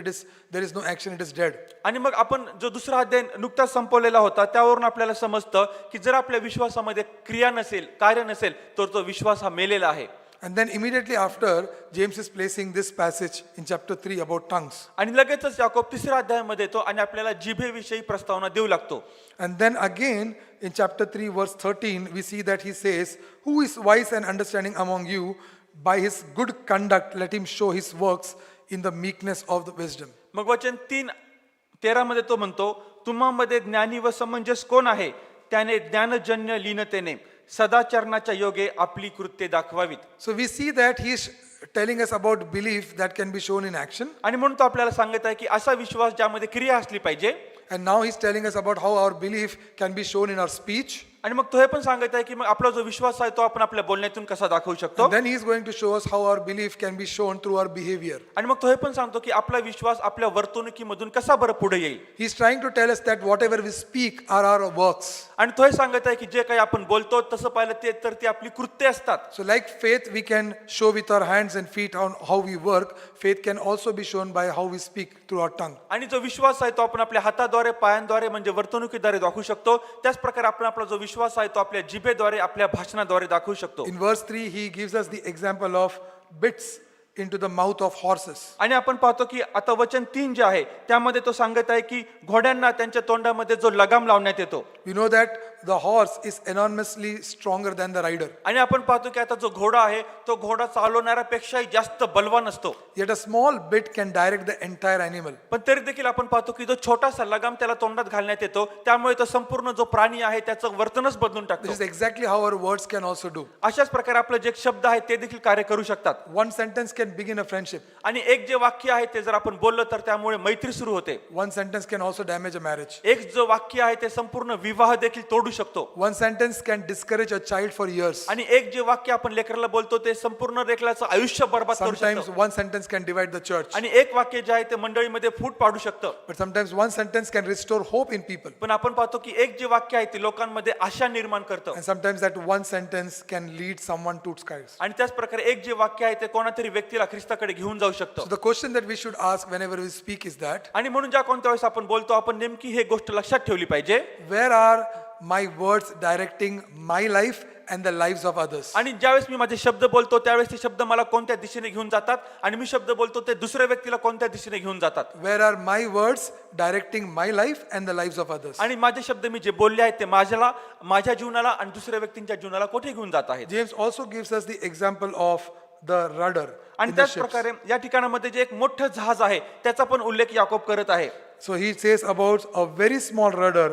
there is no action, it is dead. आणि मग आपण जो दुसरा अध्याय नुकताच संपवलेला होता त्यावरून आपल्याला समजतं की जर आपल्या विश्वासामध्ये क्रिया नसेल, कार्य नसेल, तर तो विश्वास हा मेलेला आहे. And then immediately after, James is placing this passage in chapter 3 about tongues. आणि लगेचच याकोब तिसऱ्या अध्यायामध्ये येतो आणि आपल्याला जिभेविषयी प्रस्तावना देऊ लागतो. And then again in chapter 3 verse 13, we see that he says, who is wise and understanding among you? By his good conduct, let him show his works in the meekness of the wisdom. मग वचन 3:13 मध्ये तो म्हणतो, तुम्हामध्ये ज्ञानी व समंजस कोण आहे? त्याने ज्ञानजन्य लीनतेने सदाचरणाच्या योगे आपली कृत्ये दाखवावीत. So we see that he is telling us about belief that can be shown in action. आणि म्हणून तो आपल्याला सांगत आहे की असा विश्वास ज्यामध्ये क्रिया असली पाहिजे. And now he's telling us about how our belief can be shown in our speech. आणि मग तो हे पण सांगत आहे की मग आपला जो विश्वास आहे तो आपण आपल्या बोलण्यातून कसा दाखवू शकतो. And then he is going to show us how our belief can be shown through our behavior. आणि मग तो हे पण सांगतो की आपला विश्वास आपल्या वर्तणुकीमधून कसा बरं पुढे येईल. He is trying to tell us that whatever we speak are our works. आणि तो हे सांगत आहे की जे काही आपण बोलतो तसं पाहिलं ते तर ती आपली कृत्ये असतात. So like faith we can show with our hands and feet on how we work, faith can also be shown by how we speak through our tongue. आणि जो विश्वास आहे तो आपण आपल्या हाताद्वारे, पायांद्वारे म्हणजे वर्तणुकीद्वारे दाखवू शकतो. त्याच प्रकारे आपण आपला जो विश्वास आहे तो आपल्या जिभेद्वारे आपल्या भाषणाद्वारे दाखवू शकतो. In verse 3, he gives us the example of bits into the mouth of horses. आणि आपण पाहतो की आता वचन 3 जे आहे त्यामध्ये तो सांगत आहे की घोड्यांना त्यांच्या तोंडामध्ये जो लगाम लावण्यात येतो. We know that the horse is enormously stronger than the rider. आणि आपण पाहतो की आता जो घोडा आहे तो घोडा चालवणाऱ्यापेक्षाही जास्त बलवान असतो. Yet a small bit can direct the entire animal. पण तरी देखील आपण पाहतो की जो छोटासा लगाम त्याला तोंडात घालण्यात येतो त्यामुळे तो संपूर्ण जो प्राणी आहे त्याचं वर्तनच बदलून This टाकतो. is exactly how our words can also do. अशाच प्रकारे आपले जे शब्द आहेत ते देखील कार्य करू शकतात. One sentence can begin a friendship. आणि एक जे वाक्य आहे ते जर आपण बोललो तर त्यामुळे मैत्री सुरू होते. One sentence can also damage a marriage. एक जो वाक्य आहे ते संपूर्ण विवाह देखील तोडू शकतो. One sentence can discourage a child for years. आणि एक जे वाक्य आपण लेकराला बोलतो ते संपूर्ण लेकराचं आयुष्य बर्बाद करू Sometimes शकतो. one sentence can divide the church. आणि एक वाक्य जे आहे ते मंडळीमध्ये फूट पाडू शकतं. But sometimes one sentence can restore hope in people. पण आपण पाहतो की एक जे वाक्य आहे ते लोकांमध्ये आशा निर्माण करतं. And sometimes that one sentence can lead someone to Christ. आणि त्याच प्रकारे एक जे वाक्य आहे ते कोणातरी व्यक्तीला ख्रिस्ताकडे घेऊन जाऊ So शकतं. the question that we should ask whenever we speak is that, आणि म्हणून ज्या कोणत्या वेळेस आपण बोलतो आपण नेमकी हे गोष्ट लक्षात ठेवली पाहिजे. where are my words directing my life and the lives of others? आणि ज्यावेळेस मी माझे शब्द बोलतो त्यावेळेस ते शब्द मला कोणत्या दिशेने घेऊन जातात आणि मी शब्द बोलतो ते दुसऱ्या व्यक्तीला कोणत्या दिशेने घेऊन जातात. Where are my words directing my life and the lives of others? आणि माझे शब्द मी जे बोलले आहेत ते माझ्या जीवनाला आणि दुसऱ्या व्यक्तींच्या जीवनाला कुठे घेऊन जात आहेत. James also gives us the example of the rudder आणि in the त्याच ships. प्रकारे या ठिकाणामध्ये जे एक मोठं जहाज आहे त्याचा पण उल्लेख याकोब करत आहे. So he says about a very small rudder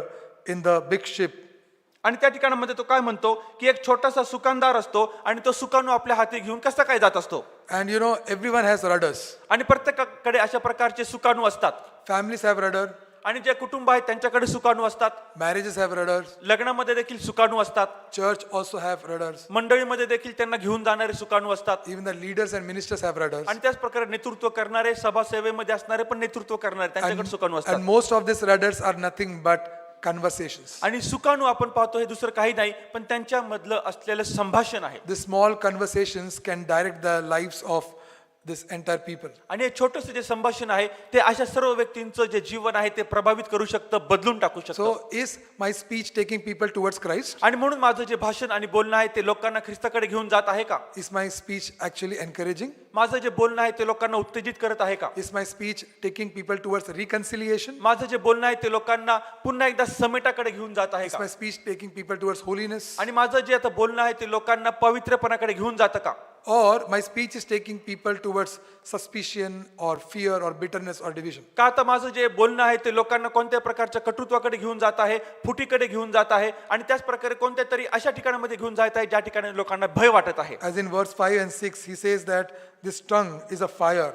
in the big ship. आणि त्या ठिकाणामध्ये तो काय म्हणतो की एक छोटासा सुकानदार असतो आणि तो सुकानू आपल्या हाती घेऊन कसा काय जात असतो. And you know, everyone has rudders. आणि प्रत्येकाकडे अशा प्रकारचे सुकानू असतात. Families have rudder. आणि जे कुटुंब आहेत त्यांच्याकडे सुकानू असतात. Marriages have rudders. लग्नामध्ये देखील सुकानू असतात. Church also have rudders. मंडळीमध्ये देखील त्यांना घेऊन जाणारे सुकानू असतात. Even the leaders and ministers have rudders. आणि त्याच प्रकारे नेतृत्व करणारे सभासेवेमध्ये असणारे पण नेतृत्व करणारे त्यांच्याकडे सुकानू असतात. And most of these rudders are nothing but conversations. आणि सुकानू आपण पाहतो हे दुसरं काही नाही पण त्यांच्यामधलं असलेलं संभाषण आहे. The small conversations can direct the lives of this entire people. आणि हे छोटंसं जे संभाषण आहे ते अशा सर्व व्यक्तींचं जे जीवन आहे ते प्रभावित करू शकतं, बदलून टाकू शकतं. So is my speech taking people towards Christ? आणि म्हणून माझं जे भाषण आणि बोलणं आहे ते लोकांना ख्रिस्ताकडे घेऊन जात आहे का? Is my speech actually encouraging? माझं जे बोलणं आहे ते लोकांना उत्तेजित करत आहे का? Is my speech taking people towards reconciliation? माझं जे बोलणं आहे ते लोकांना पुन्हा एकदा समेटाकडे घेऊन जात आहे Is का? my speech taking people towards holiness? आणि माझं जे आता बोलणं आहे ते लोकांना पवित्रपणाकडे घेऊन जातं का? Or my speech is taking people towards suspicion or fear or bitterness or division? का आता माझं जे बोलणं आहे ते लोकांना कोणत्या प्रकारच्या कटुत्वाकडे घेऊन जात आहे, फुटीकडे घेऊन जात आहे आणि त्याच प्रकारे कोणत्या तरी अशा ठिकाणामध्ये घेऊन जात आहे ज्या ठिकाणी लोकांना भय वाटत आहे. As in verse 5 and 6, he says that this tongue is a fire,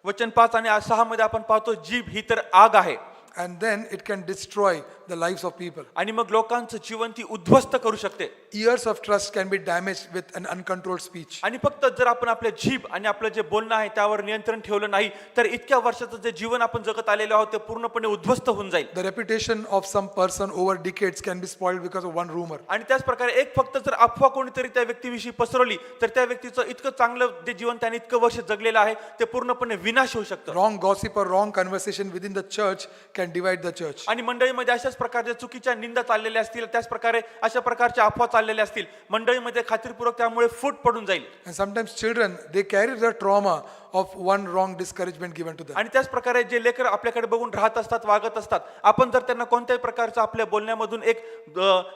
वचन 5 आणि 6 मध्ये आपण पाहतो जीभ ही तर आग आहे and then it can destroy the lives of people. आणि मग लोकांचं जीवन ती उद्ध्वस्त करू शकते. Years of trust can be damaged with an uncontrolled speech. आणि फक्त जर आपण आपल्या जीभ आणि आपलं जे बोलणं आहे त्यावर नियंत्रण ठेवलं नाही तर इतक्या वर्षाचं जे जीवन आपण जगत आलेलो आहोत ते पूर्णपणे उद्ध्वस्त होऊन जाईल. The reputation of some person over decades can be spoiled because of one rumor. आणि त्याच प्रकारे एक फक्त जर अफवा कोणीतरी त्या व्यक्तीविषयी पसरवली तर त्या व्यक्तीचं इतकं चांगलं जे जीवन त्याने इतकं वर्ष जगलेलं आहे ते पूर्णपणे विनाश होऊ शकतं. Wrong gossip or wrong conversation within the church can divide the church. आणि मंडळीमध्ये अशाच प्रकारच्या चुकीच्या निंदा चाललेल्या असतील, त्याच प्रकारे अशा प्रकारच्या अफवा चाललेल्या असतील, मंडळीमध्ये खात्रीपूर्वक त्यामुळे फूट पडून जाईल. And sometimes children, they carry the trauma of one wrong discouragement given to them. आणि त्याच प्रकारे जे लेकर आपल्याकडे बघून राहत असतात, वागत असतात, आपण जर त्यांना कोणत्याही प्रकारचं आपल्या बोलण्यामधून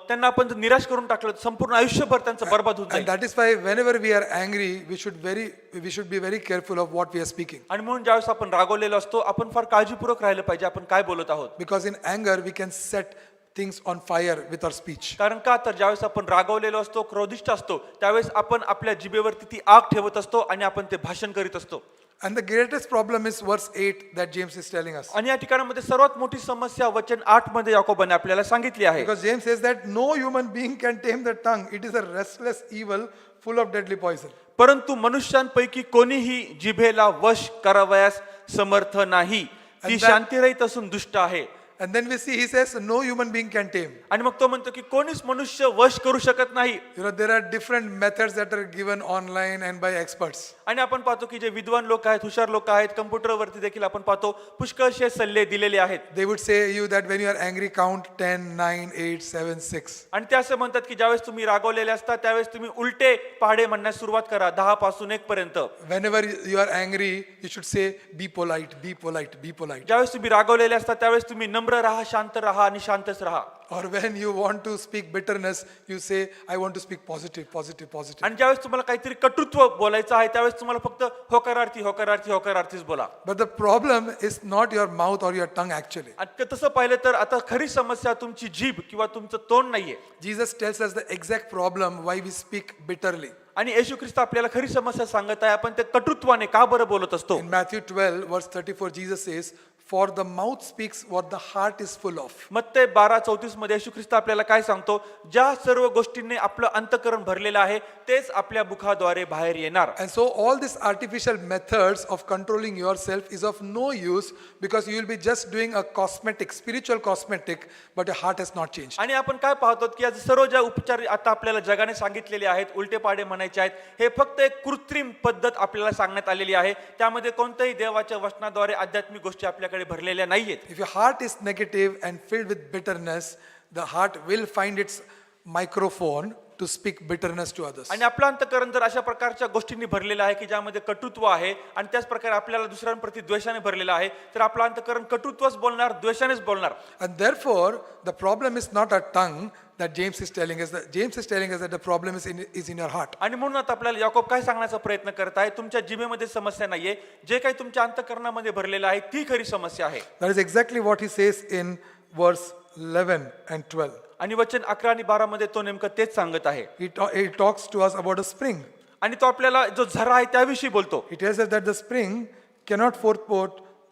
त्यांना आपण जर निराश करून टाकलं संपूर्ण आयुष्यभर त्यांचं बर्बाद होऊन And जाईल. that is why whenever we are angry, we should be very careful of what we are speaking. आणि म्हणून ज्यावेळेस आपण रागवलेलो असतो आपण फार काळजीपूर्वक राहिलं पाहिजे आपण काय बोलत आहोत. Because in anger, we can set things on fire with our speech. कारण का तर ज्यावेळेस आपण रागवलेलो असतो, क्रोधिष्ठ असतो, त्यावेळेस आपण आपल्या जिभेवरती ती आग ठेवत असतो आणि आपण ते भाषण करीत असतो. And the greatest problem is verse 8 that James is telling us. आणि या ठिकाणामध्ये सर्वात मोठी समस्या वचन 8 मध्ये याकोबाने आपल्याला सांगितली आहे. Because James says that no human being can tame the tongue. It is a restless evil full of deadly poison. परंतु मनुष्यांपैकी कोणीही जिभेला वश करावयास समर्थ नाही. ती शांतिरहित असून दुष्ट आहे And then we see he says, no human being can tame. आणि मग तो म्हणतो की कोणीच मनुष्य वश करू शकत नाही. You know, there are different methods that are given online and by experts. आणि आपण पाहतो की जे विद्वान लोक आहेत, हुशार लोक आहेत, कम्प्युटरवरती देखील आपण पाहतो पुष्कळशे सल्ले दिलेले आहेत. They would say you that when you are angry, count 10, 9, 8, 7, 6. आणि ते असं म्हणतात की ज्यावेळेस तुम्ही रागवलेले असता त्यावेळेस तुम्ही उलटे पहाडे म्हणण्यास सुरुवात करा 10 पासून 1 पर्यंत. Whenever you are angry, you should say, be polite, be polite, be polite. ज्यावेळेस तुम्ही रागवलेले असता त्यावेळेस तुम्ही नम्र राहा, शांत राहा आणि शांतच राहा. Or when you want to speak bitterness, you say, I want to speak positive, positive, positive. आणि ज्यावेळेस तुम्हाला काहीतरी कटुत्व बोलायचं आहे त्यावेळेस तुम्हाला फक्त होकारार्थी होकारार्थी होकारार्थीच बोला. But the problem is not your mouth or your tongue actually. आणि तसं पाहिलं तर आता खरी समस्या तुमची जीभ किंवा तुमचं तोंड नाहीये. Jesus tells us the exact problem why we speak bitterly. आणि येशू ख्रिस्त आपल्याला खरी समस्या सांगत आहे, आपण ते कटुत्वाने का बरं बोलत असतो. In Matthew 12, verse 34, Jesus says, for the mouth speaks what the heart is full of. मत्ते 12:34 मध्ये येशू ख्रिस्त आपल्याला काय सांगतो, ज्या सर्व गोष्टींनी आपलं अंतःकरण भरलेलं आहे तेच आपल्या मुखाद्वारे बाहेर येणार. And so all these artificial methods of controlling yourself is of no use because you will be just doing a cosmetic, spiritual cosmetic, but your heart has not changed. आणि आपण काय पाहतो की आज सर्व ज्या उपचार आता आपल्याला जगाने सांगितलेले आहेत, उलटे पाडे म्हणायचे आहेत, हे फक्त एक कृत्रिम पद्धत आपल्याला सांगण्यात आलेली आहे. त्यामध्ये कोणत्याही देवाच्या वचनाद्वारे आध्यात्मिक गोष्टी आपल्याकडे भरलेल्या नाहीयेत. If your heart is negative and filled with bitterness, the heart will find its microphone to speak bitterness to others. आणि आपलं अंतःकरण जर अशा प्रकारच्या गोष्टींनी भरलेलं आहे की ज्यामध्ये कटुत्व आहे आणि त्याच प्रकारे आपल्याला दुसऱ्यांप्रती द्वेषाने भरलेलं आहे, तर आपलं अंतःकरण कटुत्वच बोलणार, द्वेषानेच बोलणार. And therefore, the problem is not our tongue that James is telling us. That James is telling us that the problem is in your heart. आणि म्हणून आता आपल्याला याकोब काय सांगण्याचा प्रयत्न करत आहे, तुमच्या जिभेमध्ये समस्या नाहीये, जे काही तुमच्या अंतःकरणामध्ये भरलेलं आहे ती खरी समस्या आहे. That is exactly what he says in verse 11 and 12. आणि वचन 11 आणि 12 मध्ये तो नेमकं तेच सांगत आहे. He talks to us about a spring. आणि तो आपल्याला जो झरा आहे त्याविषयी बोलतो. He tells us that the spring cannot forth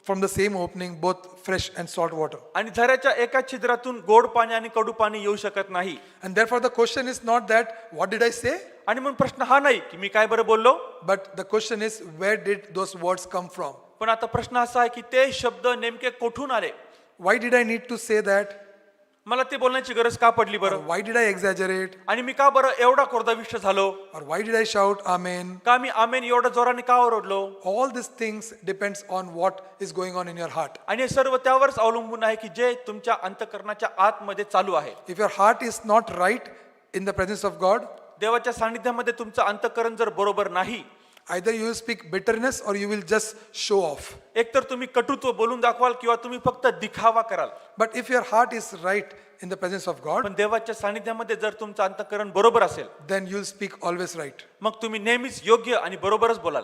from the same opening both fresh and salt water. आणि झऱ्याच्या एका छिद्रातून गोड पाणी आणि कडू पाणी येऊ शकत नाही. And therefore the question is not that what did I say, आणि म्हणून प्रश्न हा नाही की मी काय बरं बोललो, but the question is where did those words come from? पण आता प्रश्न असा आहे की ते शब्द नेमके कोठून आले. Why did I need to say that? मला ते बोलण्याची गरज का पडली Or बरं, why did I exaggerate? आणि मी का बरं एवढा कोरदाविष्ट झालो, Or why did I shout amen? का मी आमेन एवढं जोराने का ओरडलो. All these things depends on what is going on in your heart. आणि हे सर्व त्यावरच अवलंबून आहे की जे तुमच्या अंतःकरणाच्या आतमध्ये चालू आहे. If your heart is not right in the presence of God, देवाच्या सानिध्यामध्ये तुमचं अंतःकरण जर बरोबर नाही, either you will speak bitterness or you will just show off. एकतर तुम्ही कटुत्व बोलून दाखवाल किंवा तुम्ही फक्त दिखावा कराल. But if your heart is right in the presence of God, पण देवाच्या सानिध्यामध्ये जर तुमचं अंतःकरण बरोबर असेल, then you'll speak always right. मग तुम्ही नेहमीच योग्य आणि बरोबरच बोलाल.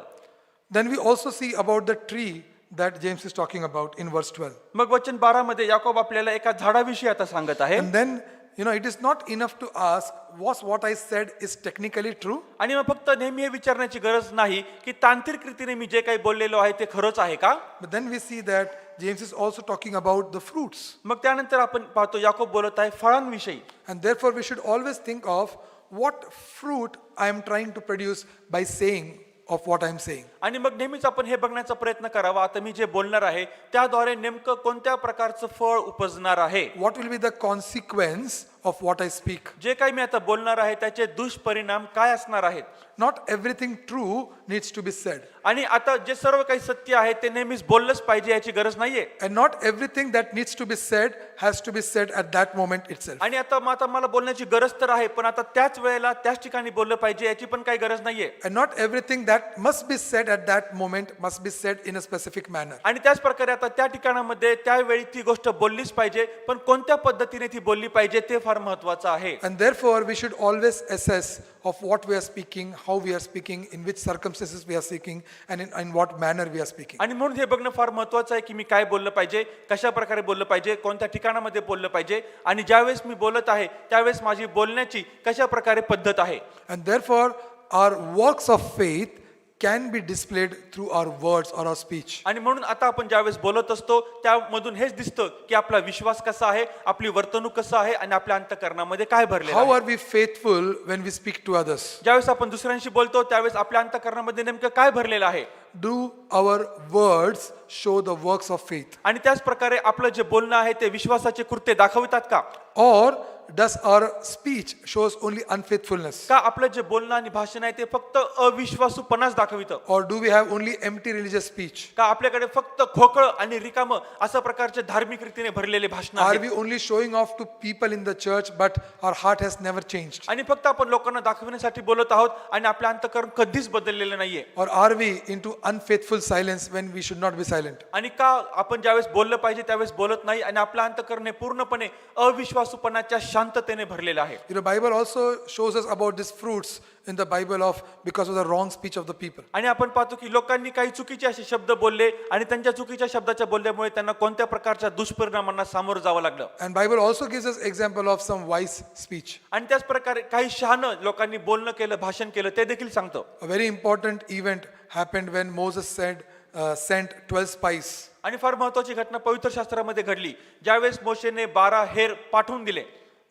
Then we also see about the tree that James is talking about in verse 12. मग वचन 12 मध्ये याकोब आपल्याला एका झाडाविषयी आता सांगत आहे. And then, it is not enough to ask, was what I said is technically true? आणि मग फक्त नेहमी हे विचारण्याची गरज नाही की तांत्रिक रीतीने मी जे काही बोललेलो आहे ते खरंच आहे का. But then we see that James is also talking about the fruits. मग त्यानंतर आपण पाहतो याकोब बोलत आहे फळांविषयी. And therefore we should always think of what fruit I am trying to produce by saying of what I am saying. आणि मग नेहमीच आपण हे बघण्याचा प्रयत्न करावा, आता मी जे बोलणार आहे त्याद्वारे नेमकं कोणत्या प्रकारचं फळ उपजणार आहे. What will be the consequence of what I speak? जे काही मी आता बोलणार आहे त्याचे दुष्परिणाम काय असणार आहेत. Not everything true needs to be said. आणि आता जे सर्व काही सत्य आहे ते नेहमीच बोललंच पाहिजे याची गरज नाहीये. And not everything that needs to be said has to be said at that moment itself. आणि आता मला बोलण्याची गरज तर आहे, पण आता त्याच वेळेला त्याच ठिकाणी बोललं पाहिजे याची पण काही गरज नाहीये. And not everything that must be said at that moment must be said in a specific manner. आणि त्याच प्रकारे आता त्या ठिकाणामध्ये त्यावेळी ती गोष्ट बोललीच पाहिजे, पण कोणत्या पद्धतीने ती बोलली पाहिजे ते फार महत्वाचं आहे. And therefore we should always assess of what we are speaking, how we are speaking, in which circumstances we are speaking, and in what manner we are speaking. आणि म्हणून हे बघणं फार महत्वाचं आहे की मी काय बोललं पाहिजे, कशा प्रकारे बोललं पाहिजे, कोणत्या ठिकाणामध्ये बोललं पाहिजे, आणि ज्यावेळेस मी बोलत आहे त्यावेळेस माझी बोलण्याची कशा प्रकारे पद्धत आहे. And therefore our works of faith can be displayed through our words or our speech. आणि म्हणून आता आपण ज्यावेळेस बोलत असतो त्यामधून हेच दिसतं की आपला विश्वास कसा आहे, आपली वर्तणूक कसं आहे, आणि आपल्या अंतःकरणामध्ये काय भरलेलं How आहे. are we faithful when we speak to others? ज्यावेळेस आपण दुसऱ्यांशी बोलतो त्यावेळेस आपल्या अंतःकरणामध्ये नेमकं काय भरलेलं आहे. do our words show the works of faith? आणि त्याच प्रकारे आपलं जे बोलणं आहे ते विश्वासाचे कृत्य दाखवितात का? Or does our speech shows only unfaithfulness? का आपलं जे बोलणं आणि भाषण आहे ते फक्त अविश्वासूपणाच दाखवितं? Or do we have only empty religious speech? का आपल्याकडे फक्त खोकळ आणि रिकामं अशा प्रकारचे धार्मिक रीतीने भरलेले भाषण Are आहे? we only showing off to people in the church but our heart has never changed? आणि फक्त आपण लोकांना दाखवण्यासाठी बोलत आहोत आणि आपलं अंतःकरण कधीच बदललेलं नाहीये? Or are we into unfaithful silence when we should not be silent? आणि का आपण ज्यावेळेस बोललं पाहिजे त्यावेळेस बोलत नाही आणि आपलं अंतःकरण हे पूर्णपणे अविश्वासूपणाच्या शांततेने भरलेलं आहे? You know, Bible also shows us about these fruits in the Bible of because of the wrong speech of the people. आणि आपण पाहतो की लोकांनी काही चुकीचे असे शब्द बोलले आणि त्यांच्या चुकीच्या शब्दाच्या बोलल्यामुळे त्यांना कोणत्या प्रकारच्या दुष्परिणामांना सामोरं जावं लागलं. And Bible also gives us example of some wise speech. आणि त्याच प्रकारे काही शहाणं लोकांनी बोलणं केलं, भाषण केलं ते देखील सांगतो. A very important event happened when Moses sent 12 spies. आणि फार महत्वाची घटना पवित्र शास्त्रामध्ये घडली ज्यावेळेस मोशेने 12 हेर पाठवून दिले.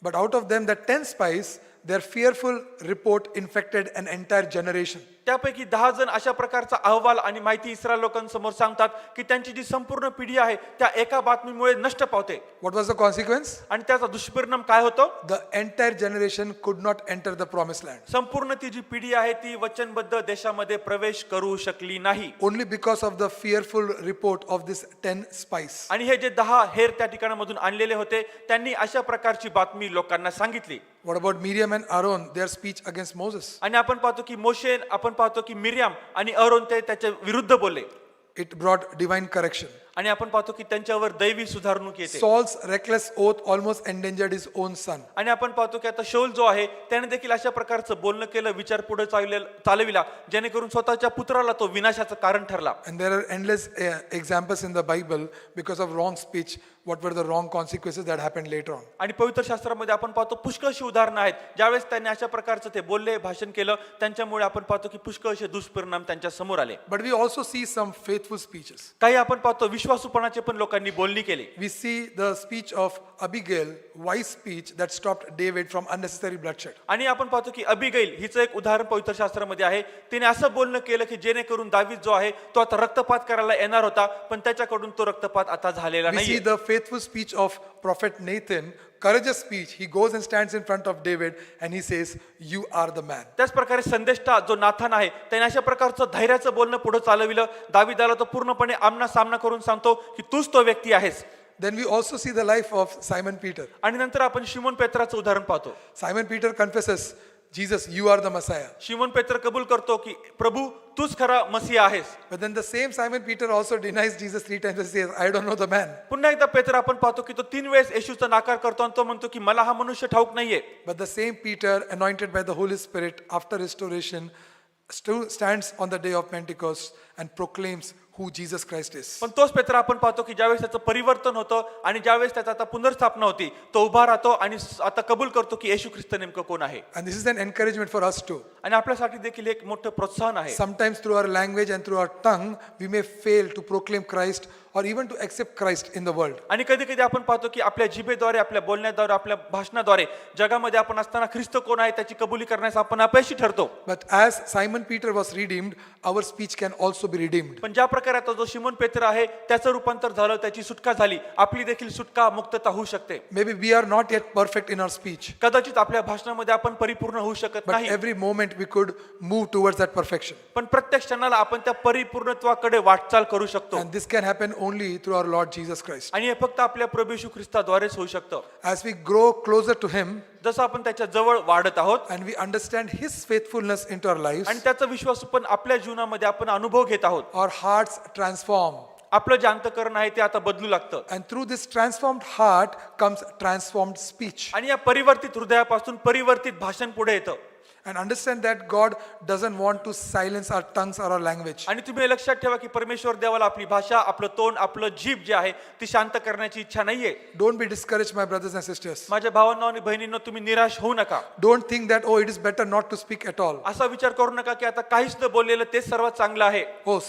But out of them, the 10 spies, their fearful report infected an entire generation. त्यापैकी 10 जण अशा प्रकारचा अहवाल आणि माहिती इस्रायल लोकांसमोर सांगतात की त्यांची जी संपूर्ण पिढी आहे त्या एका बातमीमुळे नष्ट पावते. What was the consequence? आणि त्याचा दुष्परिणाम काय होतो? The entire generation could not enter the promised land. संपूर्ण ती जी पिढी आहे ती वचनबद्ध देशामध्ये प्रवेश करू शकली नाही. Only because of the fearful report of these 10 spies. आणि हे जे 10 हेर त्या ठिकाणामधून आणलेले होते त्यांनी अशा प्रकारची बातमी लोकांना सांगितली. What about Miriam and Aaron, their speech against Moses? आणि आपण पाहतो की मोशे, आपण पाहतो की मिर्याम आणि अरोन ते त्याच्या विरुद्ध बोलले. It brought divine correction. आणि आपण पाहतो की त्यांच्यावर दैवी सुधारणूक येते. Saul's reckless oath almost endangered his own son. आणि आपण पाहतो की आता शौल जो आहे त्याने देखील अशा प्रकारचं बोलणं केलं, विचार पुढे चालविला जेणेकरून स्वतःच्या पुत्राला तो विनाशाचं कारण ठरला. And there are endless examples in the Bible because of wrong speech. What were the wrong consequences that happened later on? आणि पवित्र शास्त्रामध्ये आपण पाहतो पुष्कळशी उदाहरणं आहेत ज्यावेळेस त्यांनी अशा प्रकारचं ते बोलले, भाषण केलं त्यांच्यामुळे आपण पाहतो की पुष्कळसे दुष्परिणाम त्यांच्या समोर आले. But we also see some faithful speeches. काही आपण पाहतो विश्वासूपणाचे पण लोकांनी बोलणी केली. We see the speech of Abigail, wise speech that stopped David from unnecessary bloodshed. आणि आपण पाहतो की अबिगैल हिचं एक उदाहरण पवित्र शास्त्रामध्ये आहे. तिने असं बोलणं केलं की जेणेकरून दावीद जो आहे तो आता रक्तपात करायला येणार होता पण त्याच्याकडून तो रक्तपात आता झालेला We see नाही. the faithful speech of prophet Nathan, courageous speech. He goes and stands in front of David and he says, "You are the man." त्याच प्रकारे संदेष्टा जो नाथन आहे त्याने अशा प्रकारचं धैर्याचं बोलणं पुढे चालविलं. दावीदाला तो पूर्णपणे आमना सामना करून सांगतो की तूच तो व्यक्ती आहेस. Then we also see the life of Simon Peter. आणि नंतर आपण शिमोन पेत्राचं उदाहरण पाहतो. Simon Peter confesses, "Jesus, you are the Messiah." Simon पेत्र कबूल करतो की प्रभू तूच खरा मसीह आहेस. But then the same Simon Peter also denies Jesus 3 times and says, "I don't know the man." पुन्हा एकदा पेत्र आपण पाहतो की तो 3 वेळेस येशूचा नाकार करतो आणि तो म्हणतो की मला हा मनुष्य ठाऊक नाहीये. But the same Peter, anointed by the Holy Spirit after restoration, stands on the day of Pentecost and proclaims who Jesus Christ is. पण तोच पेत्र आपण पाहतो की ज्यावेळेस त्याचं परिवर्तन होतं आणि ज्यावेळेस त्याचा आता पुनर्स्थापना होती तो उभा राहतो आणि आता कबूल करतो की येशू ख्रिस्त नेमकं कोण आहे. And this is an encouragement for us too. आणि आपल्यासाठी देखील एक मोठं प्रोत्साहन आहे. Sometimes through our language and through our tongue, we may fail to proclaim Christ or even to accept Christ in the world. आणि कधी कधी आपण पाहतो की आपल्या जिभेद्वारे, आपल्या बोलण्याद्वारे, आपल्या भाषणाद्वारे जगामध्ये आपण असताना ख्रिस्त कोण आहे त्याची कबुली करण्यास आपण अपयशी ठरतो. But as Simon Peter was redeemed, our speech can also be redeemed. पण ज्या प्रकारे आता जो शिमोन पेत्र आहे त्याचं रूपांतर झालं, त्याची सुटका झाली, आपली देखील सुटका, मुक्तता होऊ शकते. Maybe we are not yet perfect in our speech, कदाचित आपल्या भाषणामध्ये आपण परिपूर्ण होऊ शकत but नाही, every moment we could move towards that perfection. पण प्रत्येक क्षणाला आपण त्या परिपूर्णत्वाकडे वाटचाल करू शकतो. And this can happen only through our Lord Jesus Christ. आणि हे फक्त आपल्या प्रभू येशू ख्रिस्ताद्वारेच होऊ शकतं. As we grow closer to Him जसं आपण त्याच्या जवळ वाढत आहोत and we understand His faithfulness into our lives, आणि त्याचा विश्वास पण आपल्या जीवनामध्ये आपण अनुभव घेत आहोत, our hearts transform. आपलं जे अंतःकरण आहे ते आता बदलू लागतं. And through this transformed heart comes transformed speech. आणि या परिवर्तित हृदयापासून परिवर्तित भाषण पुढे येतं. And understand that God doesn't want to silence our tongues or our language. आणि तुम्ही हे लक्षात ठेवा की परमेश्वर देवाला आपली भाषा, आपलं तोंड, आपलं जीभ जे आहे ती शांत करण्याची इच्छा नाहीये. Don't be discouraged, my brothers and sisters. माझ्या भावांनो आणि बहिणींनो, तुम्ही निराश होऊ नका. Don't think that, oh, it is better not to speak at all. असा विचार करू नका की आता काहीच न बोललेलं तेच सर्वात चांगलं आहे. Oh,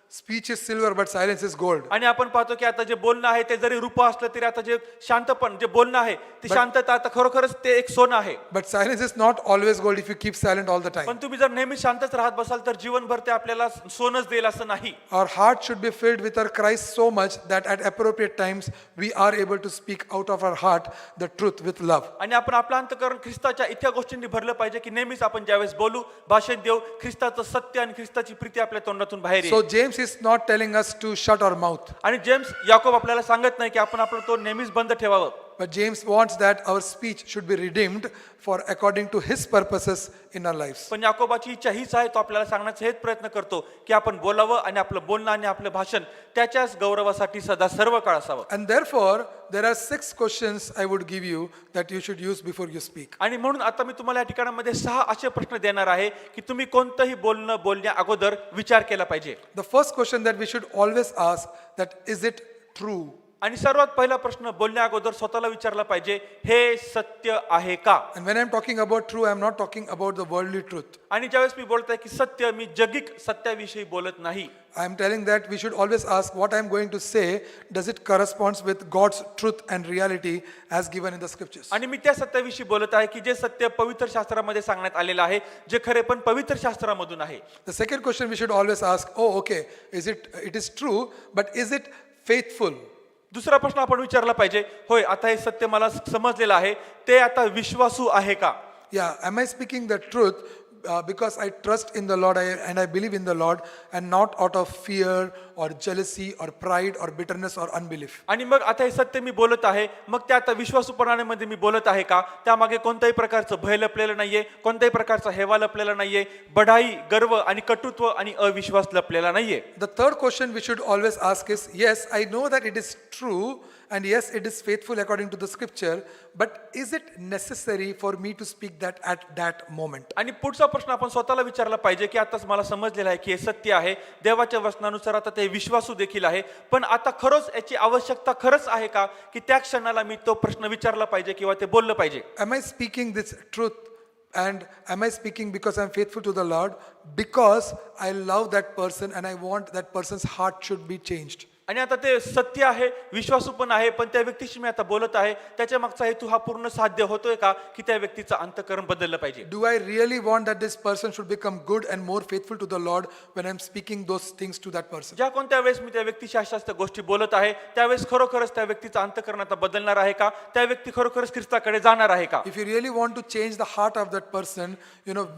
speech is silver, but silence is gold. आणि आपण पाहतो की आता जे बोलणं आहे ते जरी रूप असलं तरी आता जे शांतपण जे बोलणं आहे ते शांतता आता खरोखरच ते एक सोनं आहे. But silence is not always gold if you keep silent all the time. पण तुम्ही जर नेहमी शांतच राहत बसाल तर जीवनभर ते आपल्याला सोनच देईल असं नाही. Our heart should be filled with our Christ so much that at appropriate times we are able to speak out of our heart the truth with love. आणि आपण आपलं अंतःकरण ख्रिस्ताच्या इतक्या गोष्टींनी भरलं पाहिजे की नेहमीच आपण ज्यावेळेस बोलू भाषण देऊ ख्रिस्ताचं सत्य आणि ख्रिस्ताची प्रीती आपल्या तोंडातून बाहेर येईल. So James is not telling us to shut our mouth, आणि जेम्स याकोब आपल्याला सांगत नाही की आपण आपलं तोंड नेहमीच बंद ठेवावं. but James wants that our speech should be redeemed for according to his purposes in our lives. पण याकोबाची इच्छा हीच आहे, तो आपल्याला सांगण्याचा हेच प्रयत्न करतो की आपण बोलावं आणि आपलं बोलणं आणि आपलं भाषण त्याच्याच गौरवासाठी सदा सर्व काळ असावं. And therefore, there are 6 questions I would give you that you should use before you speak. आणि म्हणून आता मी तुम्हाला या ठिकाणामध्ये 6 असे प्रश्न देणार आहे की तुम्ही कोणतंही बोलणं बोलण्या अगोदर विचार केला पाहिजे. The first question that we should always ask, that is it true? आणि सर्वात पहिला प्रश्न बोलण्या अगोदर स्वतःला विचारला पाहिजे, हे सत्य आहे का? And when I'm talking about true, I'm not talking about the worldly truth. आणि ज्यावेळेस मी बोलतोय की सत्य, मी जगिक सत्याविषयी बोलत नाही. I'm telling that we should always ask what I'm going to say, does it corresponds with God's truth and reality as given in the scriptures? आणि मी त्या सत्याविषयी बोलत आहे की जे सत्य पवित्र शास्त्रामध्ये सांगण्यात आलेलं आहे, जे खरे पण पवित्र शास्त्रामधून आहे. The second question we should always ask, oh okay, it is true, but is it faithful? दुसरा प्रश्न आपण विचारला पाहिजे, होय आता हे सत्य मला समजलेलं आहे, ते आता विश्वासू आहे का? Yeah, am I speaking the truth because I trust in the Lord and I believe in the Lord and not out of fear or jealousy or pride or bitterness or unbelief? आणि मग आता हे सत्य मी बोलत आहे, मग ते आता विश्वासूपणामध्ये मी बोलत आहे का? त्यामागे कोणत्याही प्रकारचं भय लपलेलं नाहीये, कोणत्याही प्रकारचा हेवा लपलेला नाहीये, बढाई, गर्व आणि कटुत्व आणि अविश्वास लपलेला नाहीये. The third question we should always ask is, yes, I know that it is true and yes, it is faithful according to the scripture, but is it necessary for me to speak that at that moment? आणि पुढचा प्रश्न आपण स्वतःला विचारला पाहिजे की आताच मला समजलेलं आहे की हे सत्य आहे, देवाच्या वचनानुसार आता ते विश्वासू देखील आहे, पण आता खरंच याची आवश्यकता खरंच आहे का, की त्या क्षणाला मी तो प्रश्न विचारला पाहिजे किंवा ते बोललं पाहिजे. Am I speaking this truth and am I speaking because I'm faithful to the Lord, because I love that person and I want that person's heart should be changed? आणि आता ते सत्य आहे, विश्वासू पण आहे, पण त्या व्यक्तीशी मी आता बोलत आहे, त्याच्या मागचा हेतू हा पूर्ण साध्य होतोय का, की त्या व्यक्तीचं अंतःकरण बदललं पाहिजे. Do I really want that this person should become good and more faithful to the Lord when I'm speaking those things to that person? ज्या कोणत्या वेळेस मी त्या व्यक्तीशी अशाच त्या गोष्टी बोलत आहे, त्यावेळेस खरोखरच त्या व्यक्तीचं अंतःकरण आता बदलणार आहे का, त्या व्यक्ती खरोखरच ख्रिस्ताकडे जाणार आहे का? If you really want to change the heart of that person,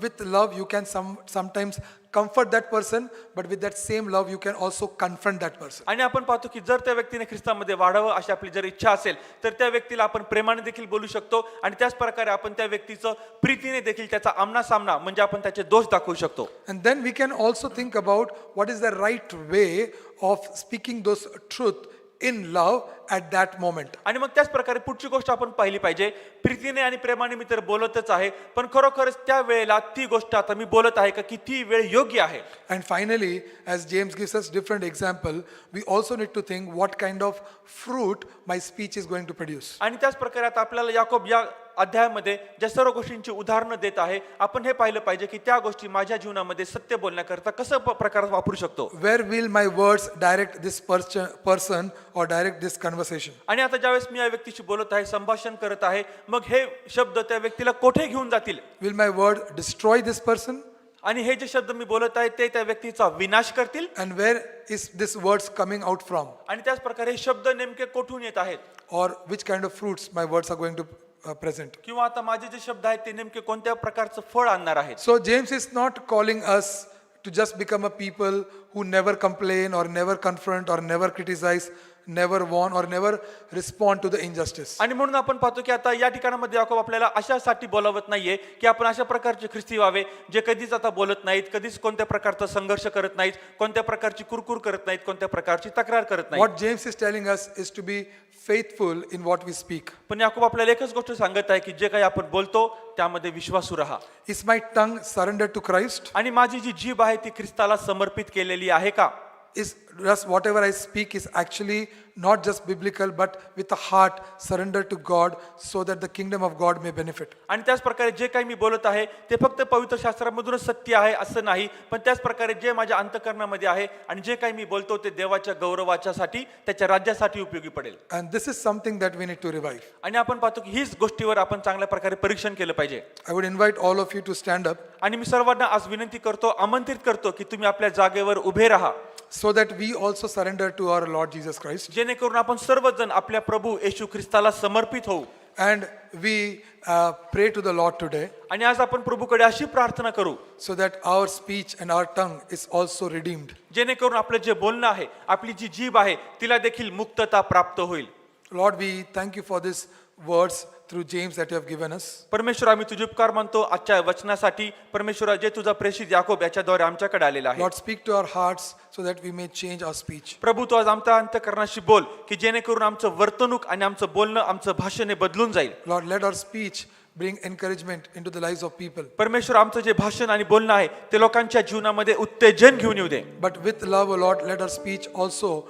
with love you can sometimes comfort that person, but with that same love you can also confront that person. आणि आपण पाहतो की जर त्या व्यक्तीने ख्रिस्तामध्ये वाढावं अशी आपली जर इच्छा असेल तर त्या व्यक्तीला आपण प्रेमाने देखील बोलू शकतो आणि त्याच प्रकारे आपण त्या व्यक्तीचं प्रीतीने देखील त्याचा आमना सामना म्हणजे आपण त्याचे दोष दाखवू शकतो. And then we can also think about what is the right way of speaking those truth in love at that moment. आणि मग त्याच प्रकारे पुढची गोष्ट आपण पाहिली पाहिजे, प्रीतीने आणि प्रेमाने मी तर बोलतच आहे, पण खरोखरच त्या वेळेला ती गोष्ट आता मी बोलत आहे का, की ती वेळ योग्य आहे. And finally, as James gives us different example, we also need to think what kind of fruit my speech is going to produce. आणि त्याच प्रकारे आता आपल्याला याकोब या अध्यायामध्ये ज्या सर्व गोष्टींची उदाहरणं देत आहे, आपण हे पाहिलं पाहिजे की त्या गोष्टी माझ्या जीवनामध्ये सत्य बोलण्याकरता कसं प्रकारात वापरू शकतो. Where will my words direct this person or direct this conversation? आणि आता ज्यावेळेस मी या व्यक्तीशी बोलत आहे, संभाषण करत आहे, मग हे शब्द त्या व्यक्तीला कोठे घेऊन जातील? Will my word destroy this person? आणि हे जे शब्द मी बोलत आहे ते त्या व्यक्तीचा विनाश करतील? And where is this words coming out from? आणि त्याच प्रकारे हे शब्द नेमके कोठून येत आहेत? Or which kind of fruits my words are going to present? किंवा आता माझे जे शब्द आहेत ते नेमके कोणत्या प्रकारचं फळ आणणार आहेत? So James is not calling us to just become a people who never complain or never confront or never criticize, never warn or never respond to the injustice. आणि म्हणून आपण पाहतो की आता या ठिकाणामध्ये याकोब आपल्याला अशासाठी बोलावत नाहीये की आपण अशा प्रकारचे ख्रिस्ती व्हावे जे कधीच आता बोलत नाहीत, कधीच कोणत्या प्रकारचा संघर्ष करत नाहीत, कोणत्या प्रकारची कुरकुर करत नाहीत, कोणत्या प्रकारची तक्रार करत नाहीत. What James is telling us is to be faithful in what we speak. पण याकोब आपल्याला एकच गोष्ट सांगत आहे की जे काही आपण बोलतो त्यामध्ये विश्वासू राहा. Is my tongue surrendered to Christ? आणि माझी जी जीभ आहे ती ख्रिस्ताला समर्पित केलेली आहे का? Is just whatever I speak is actually not just biblical, but with a heart surrendered to God so that the kingdom of God may benefit. आणि त्याच प्रकारे जे काही मी बोलत आहे ते फक्त पवित्र शास्त्रामधूनच सत्य आहे असं नाही, पण त्याच प्रकारे जे माझ्या अंतःकरणामध्ये आहे आणि जे काही मी बोलतो ते देवाच्या गौरवाच्यासाठी, त्याच्या राज्यासाठी उपयोगी पडेल. And this is something that we need to revive. आणि आपण पाहतो की हीच गोष्टीवर आपण चांगल्या प्रकारे परीक्षण केलं पाहिजे. I would invite all of you to stand up आणि मी सर्वांना आज विनंती करतो, आमंत्रित करतो की तुम्ही आपल्या जागेवर उभे राहा, so that we also surrender to our Lord Jesus Christ. जेणेकरून आपण सर्वजण आपल्या प्रभू येशू ख्रिस्ताला समर्पित होऊ. And we pray to the Lord today आणि आज आपण प्रभूकडे अशी प्रार्थना करू so that our speech and our tongue is also redeemed. जेणेकरून आपलं जे बोलणं आहे, आपली जी जीभ आहे, तिला देखील मुक्तता प्राप्त होईल. Lord, we thank you for these words through James that you have given us. परमेश्वर, आम्ही तुझे उपकार मानतो आजच्या वचनासाठी. परमेश्वर, जे तुझा प्रेषित याकोब याच्याद्वारे आमच्याकडे आलेला आहे. Lord, speak to our hearts so that we may change our speech. प्रभू, तू आज आमच्या अंतःकरणाशी बोल की जेणेकरून आमचं वर्तणूक आणि आमचं बोलणं, आमचं भाषण हे बदलून जाईल. Lord, let our speech bring encouragement into the lives of people. परमेश्वर, आमचं जे भाषण आणि बोलणं आहे ते लोकांच्या जीवनामध्ये उत्तेजन घेऊन येऊ दे. But with love, O Lord, let our speech also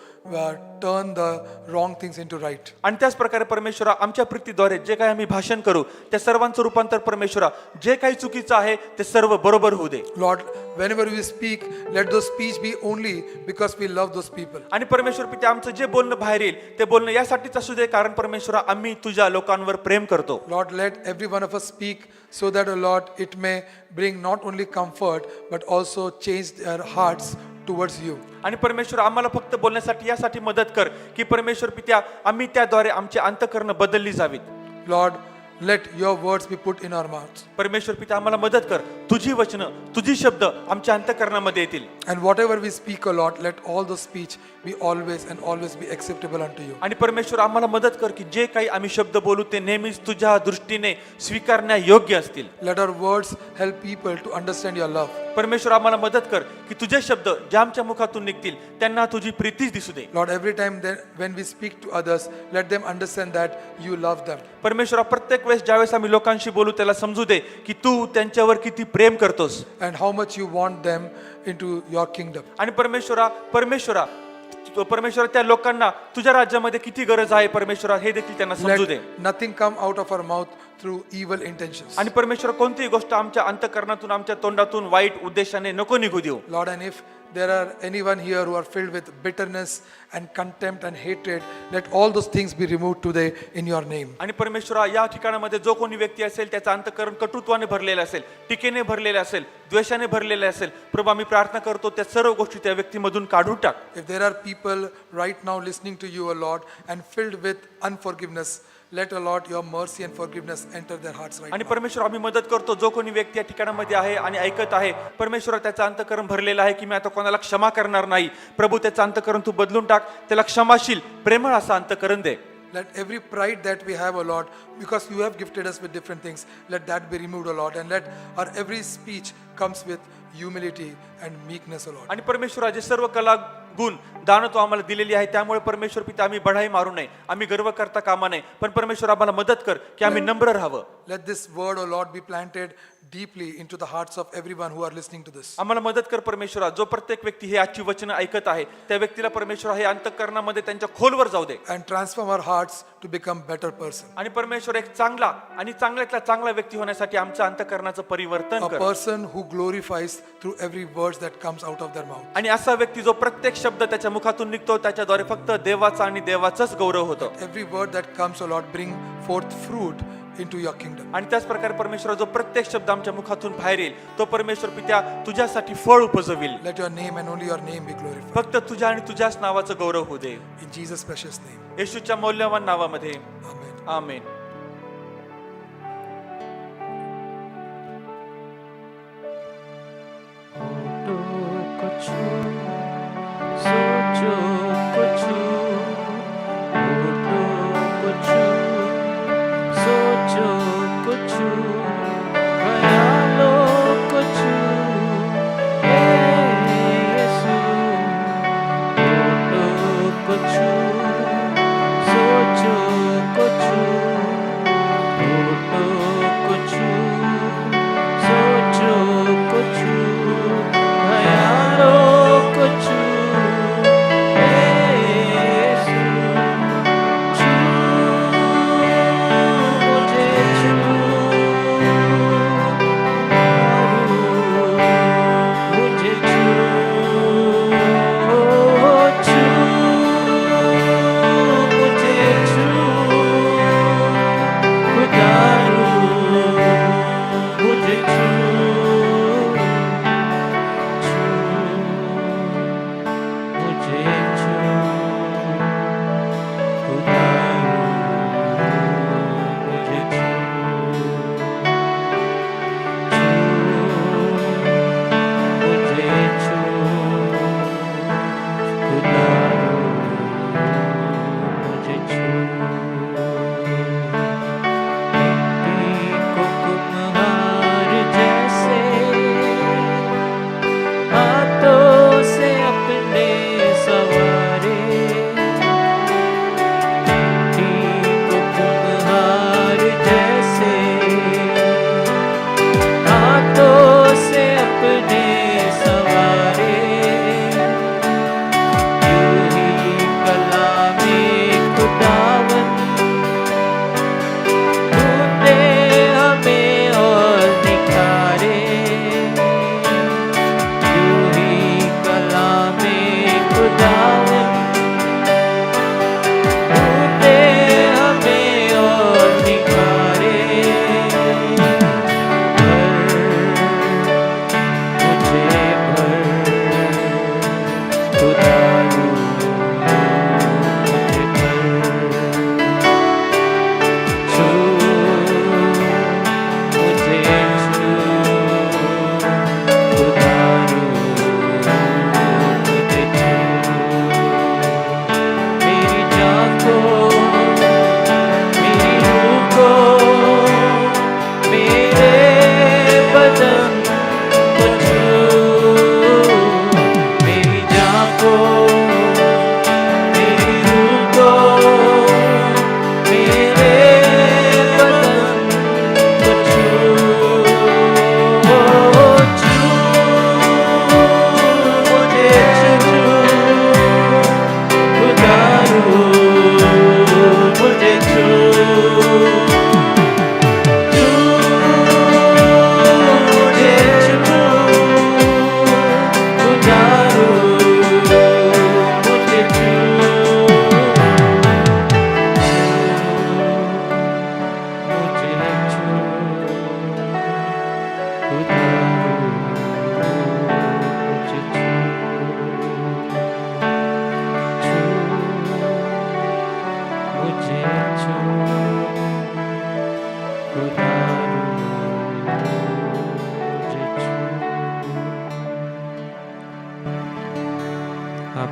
turn the wrong things into right. आणि त्याच प्रकारे परमेश्वरा, आमच्या प्रीतीद्वारे जे काही आम्ही भाषण करू त्या सर्वांचं रूपांतर परमेश्वरा, जे काही चुकीचं आहे ते सर्व बरोबर होऊ दे. Lord, whenever we speak, let those speech be only because we love those people. आणि परमेश्वर पिता, आमचं जे बोलणं बाहेर येईल ते बोलणं यासाठीच असू दे कारण परमेश्वरा, आम्ही तुझ्या लोकांवर प्रेम करतो. Lord, let every one of us speak so that, O Lord, it may bring not only comfort but also change their hearts towards you. आणि परमेश्वर, आम्हाला फक्त बोलण्यासाठी यासाठी मदत कर की परमेश्वर पित्या, आम्ही त्याद्वारे आमचे अंतःकरण बदलली जावीत. Lord, let your words be put in our mouths. परमेश्वर पिता, आम्हाला मदत कर, तुझी वचनं, तुझी शब्द आमच्या अंतःकरणामध्ये येतील. And whatever we speak, O Lord, let all the speech be always and always be acceptable unto you. आणि परमेश्वर, आम्हाला मदत कर की जे काही आम्ही शब्द बोलू ते नेहमीच तुझ्या दृष्टीने स्वीकारण्यायोग्य असतील. Let our words help people to understand your love. परमेश्वर, आम्हाला मदत कर की तुझे शब्द ज्या आमच्या मुखातून निघतील त्यांना तुझी प्रीतीच दिसू दे. Lord, every time when we speak to others, let them understand that you love them. परमेश्वरा, प्रत्येक वेळेस ज्यावेळेस आम्ही लोकांशी बोलू त्याला समजू दे की तू त्यांच्यावर किती प्रेम करतोस And how much you want them into your kingdom. आणि परमेश्वरा त्या लोकांना तुझ्या राज्यामध्ये किती गरज आहे परमेश्वरा, हे देखील त्यांना समजू दे. Let nothing come out of our mouth through evil intentions. आणि परमेश्वर, कोणतीही गोष्ट आमच्या अंतःकरणातून, आमच्या तोंडातून वाईट उद्देशाने नको निघू देऊ. Lord, and if there are anyone here who are filled with bitterness and contempt and hatred, let all those things be removed today in your name. आणि परमेश्वरा, या ठिकाणामध्ये जो कोणी व्यक्ती असेल त्याचं अंतःकरण कटुत्वाने भरलेलं असेल, टीकेने भरलेलं असेल, द्वेषाने भरलेलं असेल, प्रभू आम्ही प्रार्थना करतो त्या सर्व गोष्टी त्या व्यक्तीमधून काढून टाक. If there are people right now listening to you, O Lord, and filled with unforgiveness, let, O Lord, your mercy and forgiveness enter their hearts right आणि now. परमेश्वर, आम्ही मदत करतो जो कोणी व्यक्ती या ठिकाणामध्ये आहे आणि ऐकत आहे, परमेश्वर त्याचं अंतःकरण भरलेलं आहे की मी आता कोणाला क्षमा करणार नाही. प्रभू, त्याचं अंतःकरण तू बदलून टाक, त्याला क्षमाशील प्रेमळ असं अंतःकरण दे. Let every pride that we have, O Lord, because you have gifted us with different things, let that be removed, O Lord, and let our every speech comes with humility and meekness, O Lord. आणि परमेश्वरा, जे सर्व कला गुण दान तू आम्हाला दिलेली आहे त्यामुळे परमेश्वर पिता, आम्ही बढाई मारू नये, आम्ही गर्व करता कामा नये, पण परमेश्वर आम्हाला मदत कर की आम्ही नम्र राहावं. Let this word, O Lord, be planted deeply into the hearts of everyone who are listening to this. आम्हाला मदत कर परमेश्वरा, जो प्रत्येक व्यक्ती हे आजची वचनं ऐकत आहे त्या व्यक्तीला परमेश्वरा हे अंतःकरणामध्ये त्यांच्या खोलवर जाऊ दे. And transform our hearts to become better person. आणि परमेश्वर, एक चांगला आणि चांगल्यातला चांगला व्यक्ती होण्यासाठी आमच्या अंतःकरणाचं परिवर्तन A कर. person who glorifies through every word that comes out of their mouth. आणि असा व्यक्ती जो प्रत्येक शब्द त्याच्या मुखातून निघतो त्याच्याद्वारे फक्त देवाचा आणि देवाचाच गौरव होतो. Every word that comes, O Lord, bring forth fruit into your kingdom. आणि त्याच प्रकारे परमेश्वर, जो प्रत्येक शब्द आमच्या मुखातून बाहेर येईल तो परमेश्वर पित्या तुझ्यासाठी फळ उपजवील. Let your name and only your name be glorified. फक्त तुझ्या आणि तुझ्याच नावाचं गौरव होऊ दे. In Jesus' precious name. येशूच्या मौल्यवान नावामध्ये Amen. आमेन. सोचो कुछ, फोटो कुछ, सोचो कुछ, ख्यालों कुछ, हे यीशु, फोटो कुछ, सोचो कुछ.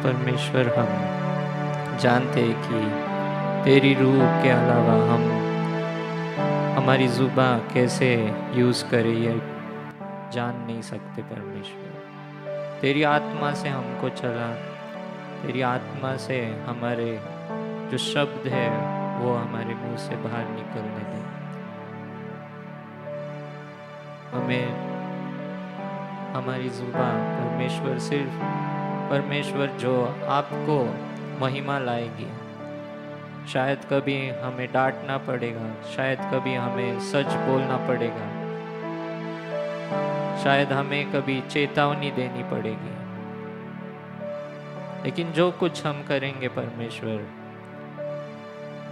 परमेश्वर हम जानते हैं कि तेरी रूह के अलावा हम हमारी जुबान कैसे यूज़ करें ये जान नहीं सकते परमेश्वर। तेरी आत्मा से हमको चला, तेरी आत्मा से हमारे जो शब्द है वो हमारे मुंह से बाहर निकलने दे। हमें हमारी जुबान परमेश्वर सिर्फ परमेश्वर जो आपको महिमा लाएगी। शायद कभी हमें डांटना पड़ेगा, शायद कभी हमें सच बोलना पड़ेगा, शायद हमें कभी चेतावनी देनी पड़ेगी, लेकिन जो कुछ हम करेंगे परमेश्वर,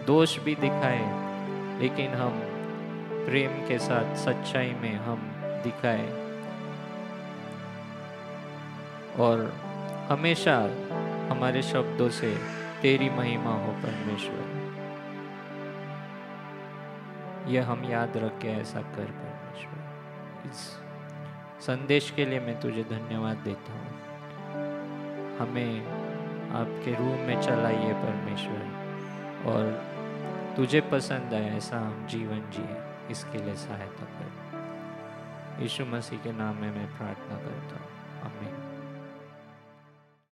दोष भी दिखाए लेकिन हम प्रेम के साथ सच्चाई में हम दिखाए और हमेशा हमारे शब्दों से तेरी महिमा हो परमेश्वर। यह हम याद रख के ऐसा कर परमेश्वर। इस संदेश के लिए मैं तुझे धन्यवाद देता हूँ। हमें आपके रूह में चलाइए परमेश्वर और तुझे पसंद आए ऐसा हम जीवन जिए, इसके लिए सहायता कर। यीशु मसीह के नाम में मैं प्रार्थना करता हूँ, आमीन।